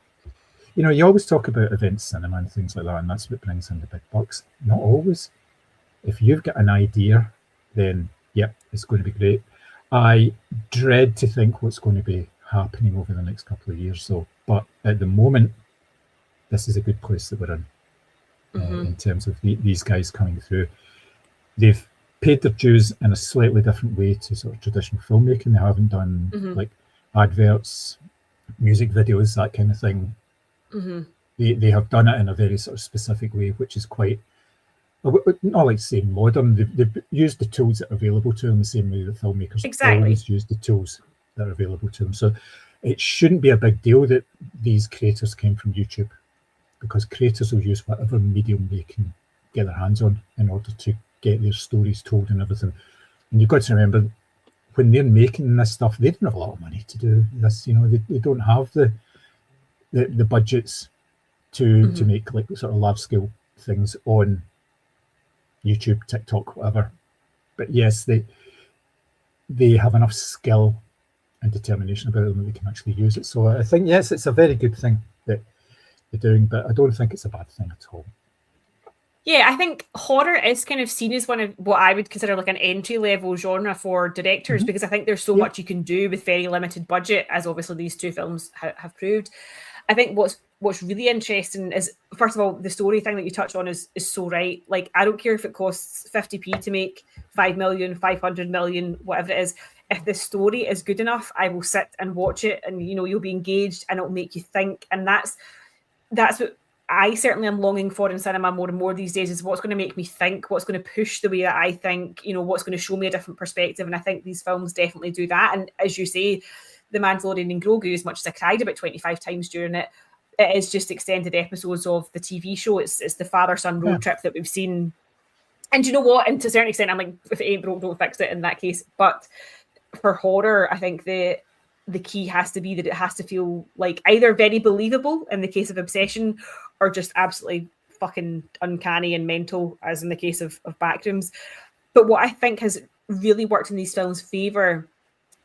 You know, you always talk about event cinema and things like that, and that's what brings in the big bucks. Not always. If you've got an idea, then yep, it's going to be great. I dread to think what's going to be happening over the next couple of years, though. But at the moment, this is a good place that we're in terms of these guys coming through. They've paid their dues in a slightly different way to sort of traditional filmmaking. They haven't done like adverts, music videos, that kind of thing. They have done it in a very sort of specific way, which is quite, not like saying modern. They've used the tools that are available to them the same way that filmmakers always use the tools that are available to them. So it shouldn't be a big deal that these creators came from YouTube, because creators will use whatever medium they can get their hands on in order to get their stories told and everything. And you've got to remember, when they're making this stuff, they don't have a lot of money to do this. You know, they don't have the budgets to make like sort of large scale things on YouTube, TikTok, whatever. But yes, they have enough skill and determination about them that they can actually use it. So I think, yes, it's a very good thing that they're doing, but I don't think it's a bad thing at all. Yeah, I think horror is kind of seen as one of what I would consider like an entry-level genre for directors, because I think there's so much you can do with very limited budget, as obviously these two films have proved. I think what's really interesting is, first of all, the story thing that you touched on is so right. Like, I don't care if it costs 50p to make 5 million, 500 million, whatever it is. If the story is good enough, I will sit and watch it, and you know, you'll be engaged and it'll make you think. And that's what I certainly am longing for in cinema more and more these days, is what's going to make me think, what's going to push the way that I think, you know, what's going to show me a different perspective. And I think these films definitely do that. And as you say, The Mandalorian and Grogu, as much as I cried about 25 times during it, it is just extended episodes of the TV show. It's the father-son road trip that we've seen. And you know what? And to a certain extent, I'm like, if it ain't broke, don't fix it in that case. But for horror, I think the key has to be that it has to feel like either very believable in the case of Obsession, or just absolutely fucking uncanny and mental, as in the case of Backrooms. But what I think has really worked in these films' favour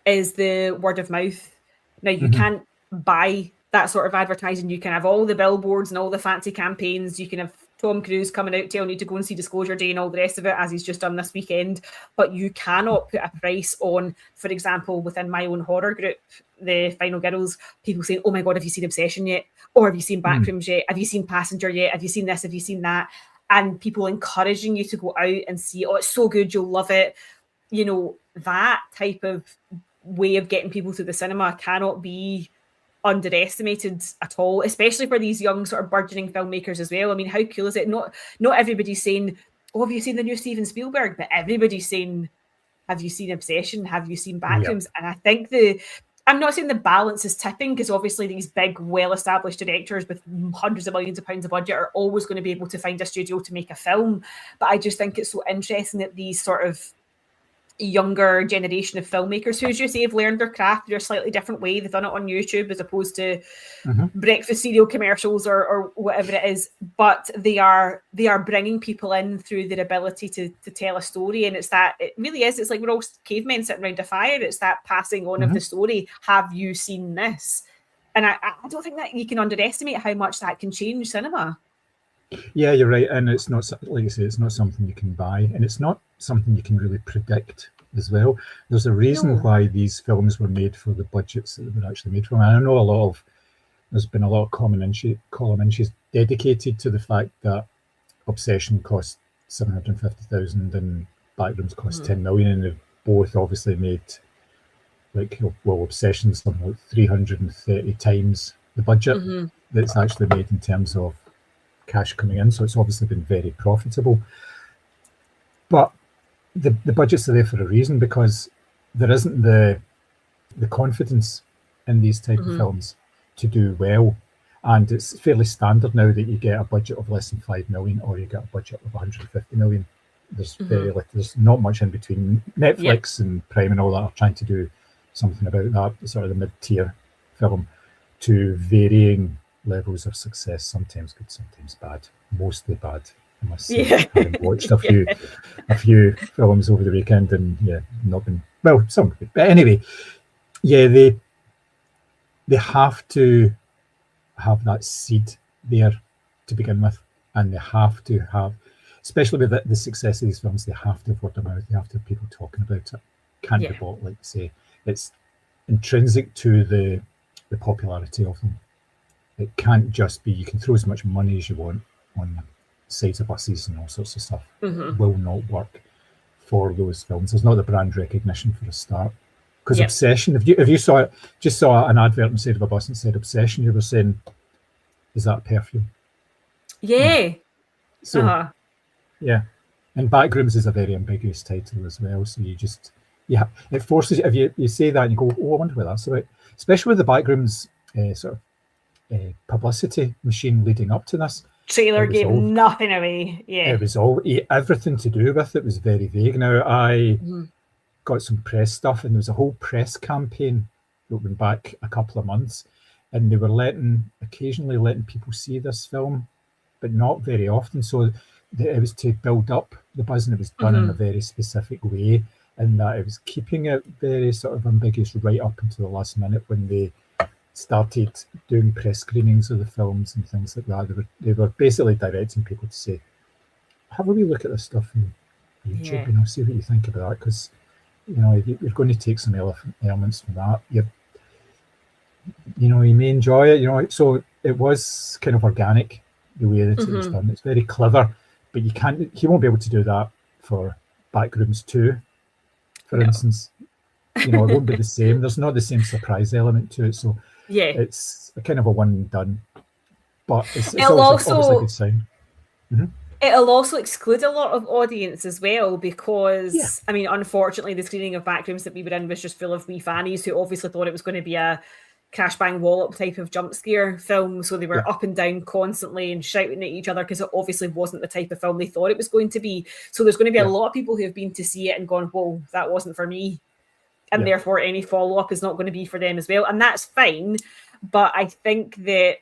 is the word of mouth. Now, you can't buy that sort of advertising. You can have all the billboards and all the fancy campaigns. You can have Tom Cruise coming out telling you to go and see Disclosure Day and all the rest of it, as he's just done this weekend. But you cannot put a price on, for example, within my own horror group, the Final Girls, people saying, oh my God, have you seen Obsession yet? Or have you seen Backrooms yet? Have you seen Passenger yet? Have you seen this? Have you seen that? And people encouraging you to go out and see, oh, it's so good, you'll love it. You know, that type of way of getting people to the cinema cannot be underestimated at all, especially for these young sort of burgeoning filmmakers as well. I mean, how cool is it? Not everybody's saying, oh, have you seen the new Steven Spielberg? But everybody's saying, have you seen Obsession? Have you seen Backrooms? And I think I'm not saying the balance is tipping, because obviously these big, well-established directors with hundreds of millions of pounds of budget are always going to be able to find a studio to make a film. But I just think it's so interesting that these sort of younger generation of filmmakers who, as you say, have learned their craft through a slightly different way. They've done it on YouTube as opposed to breakfast cereal commercials or whatever it is. But they are bringing people in through their ability to tell a story. And it really is. It's like we're all cavemen sitting around a fire. It's that passing on of the story. Have you seen this? And I don't think that you can underestimate how much that can change cinema. Yeah, you're right. And it's not, like I say, it's not something you can buy, and it's not something you can really predict as well. There's a reason why these films were made for the budgets that they were actually made from. And I know there's been a lot of column inches dedicated to the fact that Obsession cost 750,000 and Backrooms cost 10 million, and they've both obviously made, like, well, Obsession's something like 330 times the budget that's actually made in terms of cash coming in. So it's obviously been very profitable. But the budgets are there for a reason, because there isn't the confidence in these type of films to do well. And it's fairly standard now that you get a budget of less than 5 million, or you get a budget of 150 million. There's there's not much in between. Netflix and Prime and all that are trying to do something about that, sort of the mid-tier film, to varying levels of success, sometimes good, sometimes bad, mostly bad. I must say, having watched a few films over the weekend, and not been well, some, but anyway, they have to have that seed there to begin with, and they have to have, especially with the success of these films, they have to have word of mouth, they have to have people talking about it. Can't be bought, like say, it's intrinsic to the popularity of them. It can't just be, you can throw as much money as you want on sides of buses and all sorts of stuff. It will not work for those films. There's not the brand recognition for a start. Because Obsession, if you saw it, just saw an advert inside of a bus and said Obsession, you were saying, is that a perfume? Yeah. So, and Backrooms is a very ambiguous title as well. So it forces you, if you say that and you go, oh, I wonder what that's about. Especially with the Backrooms publicity machine leading up to this. Trailer gave nothing away. Yeah. It was all, everything to do with it was very vague. Now, I got some press stuff, and there was a whole press campaign that went back a couple of months, and they were occasionally letting people see this film, but not very often. So it was to build up the buzz, and it was done in a very specific way, and that it was keeping it very sort of ambiguous right up until the last minute when they started doing press screenings of the films and things like that. They were basically directing people to say, have a wee look at this stuff on YouTube, see what you think about that, because you're going to take some elements from that. You may enjoy it, so it was kind of organic the way that it was done. It's very clever, but he won't be able to do that for Backrooms 2, for instance. It won't be the same. There's not the same surprise element to it, so it's a kind of a one and done. But it's obviously a good sign. It'll also exclude a lot of audience as well, because I mean, unfortunately, the screening of Backrooms that we were in was just full of wee fannies who obviously thought it was going to be a cash bang wallop type of jump scare film, so they were up and down constantly and shouting at each other because it obviously wasn't the type of film they thought it was going to be. So there's going to be a lot of people who have been to see it and gone, whoa, that wasn't for me, and therefore any follow-up is not going to be for them as well, and that's fine. But I think that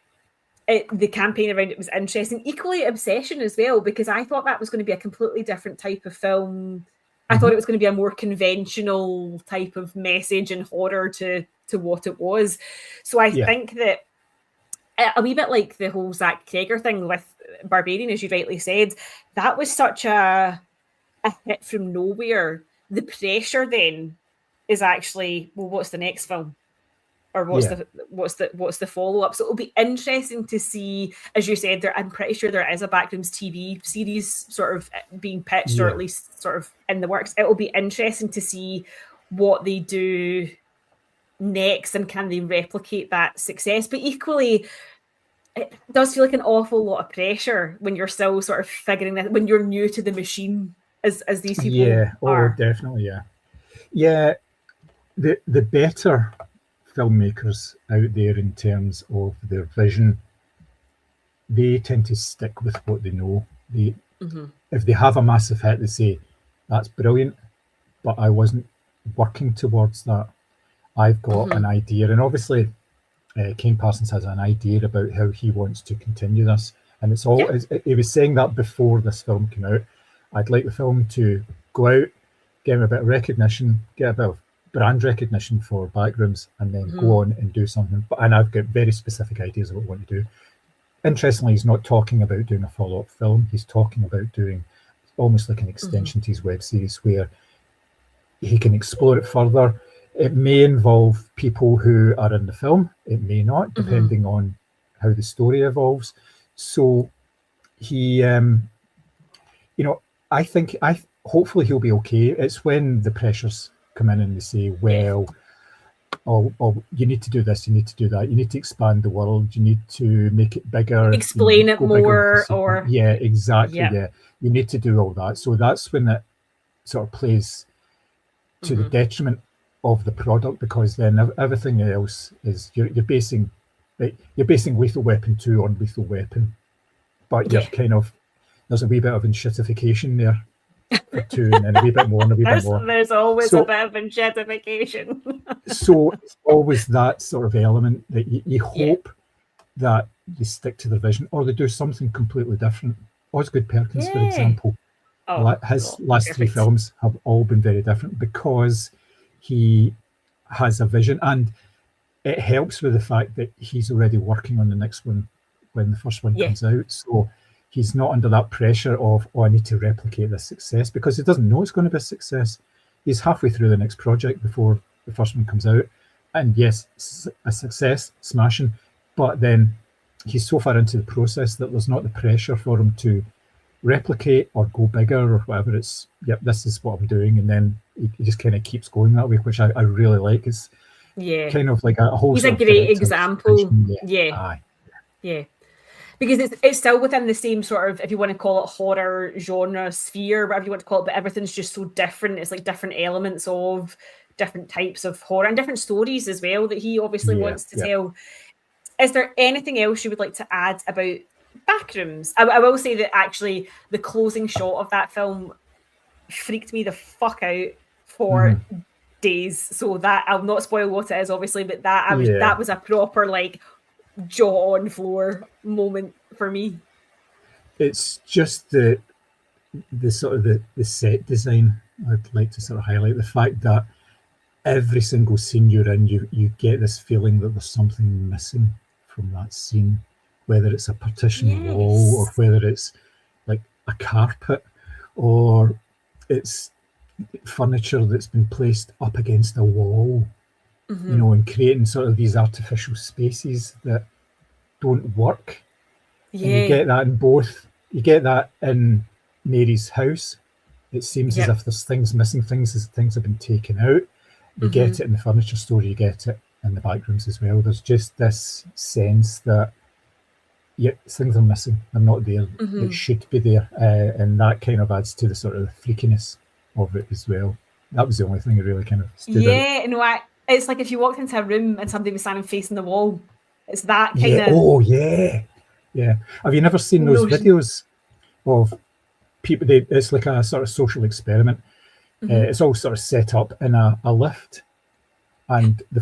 the campaign around it was interesting. Equally, Obsession as well, because I thought that was going to be a completely different type of film. I thought it was going to be a more conventional type of message and horror to what it was. So I think that a wee bit like the whole Zach Kreger thing with Barbarian, as you rightly said, that was such a hit from nowhere. The pressure then is actually, well, what's the next film? Or what's the follow-up? So it'll be interesting to see, as you said, I'm pretty sure there is a Backrooms TV series sort of being pitched, or at least sort of in the works. It will be interesting to see what they do next, and can they replicate that success. But equally, it does feel like an awful lot of pressure when you're still sort of figuring that, when you're new to the machine, as these people are. Definitely, the better filmmakers out there in terms of their vision, they tend to stick with what they know. If they have a massive hit, they say, that's brilliant, but I wasn't working towards that. I've got an idea, and obviously Kane Parsons has an idea about how he wants to continue this, and it's all he was saying that before this film came out. I'd like the film to go out, get a bit of recognition, get a bit of brand recognition for Backrooms, and then go on and do something. And I've got very specific ideas of what I want to do. Interestingly, he's not talking about doing a follow-up film. He's talking about doing almost like an extension to his web series where he can explore it further. It may involve people who are in the film. It may not, depending on how the story evolves. So he, I think hopefully he'll be okay. It's when the pressures come in and they say, well, you need to do this, you need to do that, you need to expand the world, you need to make it bigger, explain it more, or exactly, you need to do all that. So that's when it sort of plays to the detriment of the product, because then everything else is you're basing Lethal Weapon 2 on Lethal Weapon, but you're kind of, there's a wee bit of enshittification there for 2, and then a wee bit more and a wee bit more. There's always a bit of enshittification. So it's always that sort of element that you hope that they stick to their vision, or they do something completely different, Osgood Perkins, for Yeah. example, his last three films have all been very different because he has a vision, and it helps with the fact that he's already working on the next one when the first one comes out. So he's not under that pressure of, I need to replicate this success, because he doesn't know it's going to be a success. He's halfway through the next project before the first one comes out. And yes, a success, smashing. But then he's so far into the process that there's not the pressure for him to replicate or go bigger or whatever. It's, yep, this is what I'm doing. And then he just kind of keeps going that way, which I really like. It's kind of like a whole. He's a great example. Yeah. Because it's still within the same sort of, if you want to call it horror genre sphere, whatever you want to call it, but everything's just so different. It's like different elements of different types of horror and different stories as well that he obviously wants to tell. Is there anything else you would like to add about Backrooms? I will say that actually the closing shot of that film freaked me the fuck out for days. So that, I'll not spoil what it is, obviously, but that was a proper like jaw on floor moment for me. It's just the sort of the set design. I'd like to sort of highlight the fact that every single scene you're in, you get this feeling that there's something missing from that scene, whether it's a partition wall or whether it's like a carpet or it's furniture that's been placed up against a wall, you know, and creating sort of these artificial spaces that don't work. And you get that in both. You get that in Mary's house. It seems as if there's things missing, things have been taken out. You get it in the furniture store, you get it in the Backrooms as well. There's just this sense that things are missing. They're not there. It should be there. And that kind of adds to the sort of freakiness of it as well. That was the only thing that really kind of stood out. No, it's like if you walked into a room and somebody was standing facing the wall. It's that kind of... Oh, yeah. Have you never seen those videos of people? It's like a sort of social experiment. It's all sort of set up in a lift. And they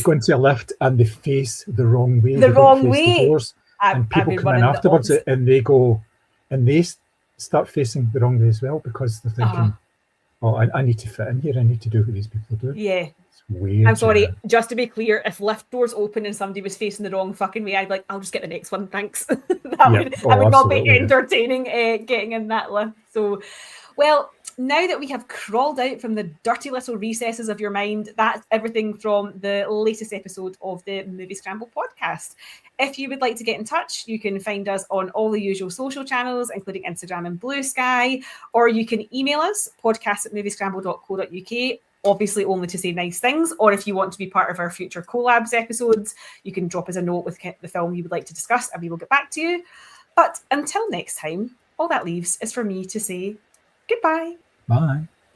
go into a lift and they face the wrong way. The doors, and people come in afterwards and they go and they start facing the wrong way as well because they're thinking, I need to fit in here. I need to do what these people do. Yeah. It's weird. I'm sorry, just to be clear, if lift doors open and somebody was facing the wrong fucking way, I'd be like, I'll just get the next one, thanks. That would not be entertaining getting in that lift. So, well, now that we have crawled out from the dirty little recesses of your mind, that's everything from the latest episode of the Moviescramble podcast. If you would like to get in touch, you can find us on all the usual social channels, including Instagram and Blue Sky, or you can email us, podcast@moviescramble.co.uk, obviously only to say nice things, or if you want to be part of our future collabs episodes, you can drop us a note with the film you would like to discuss and we will get back to you. But until next time, all that leaves is for me to say goodbye. Bye.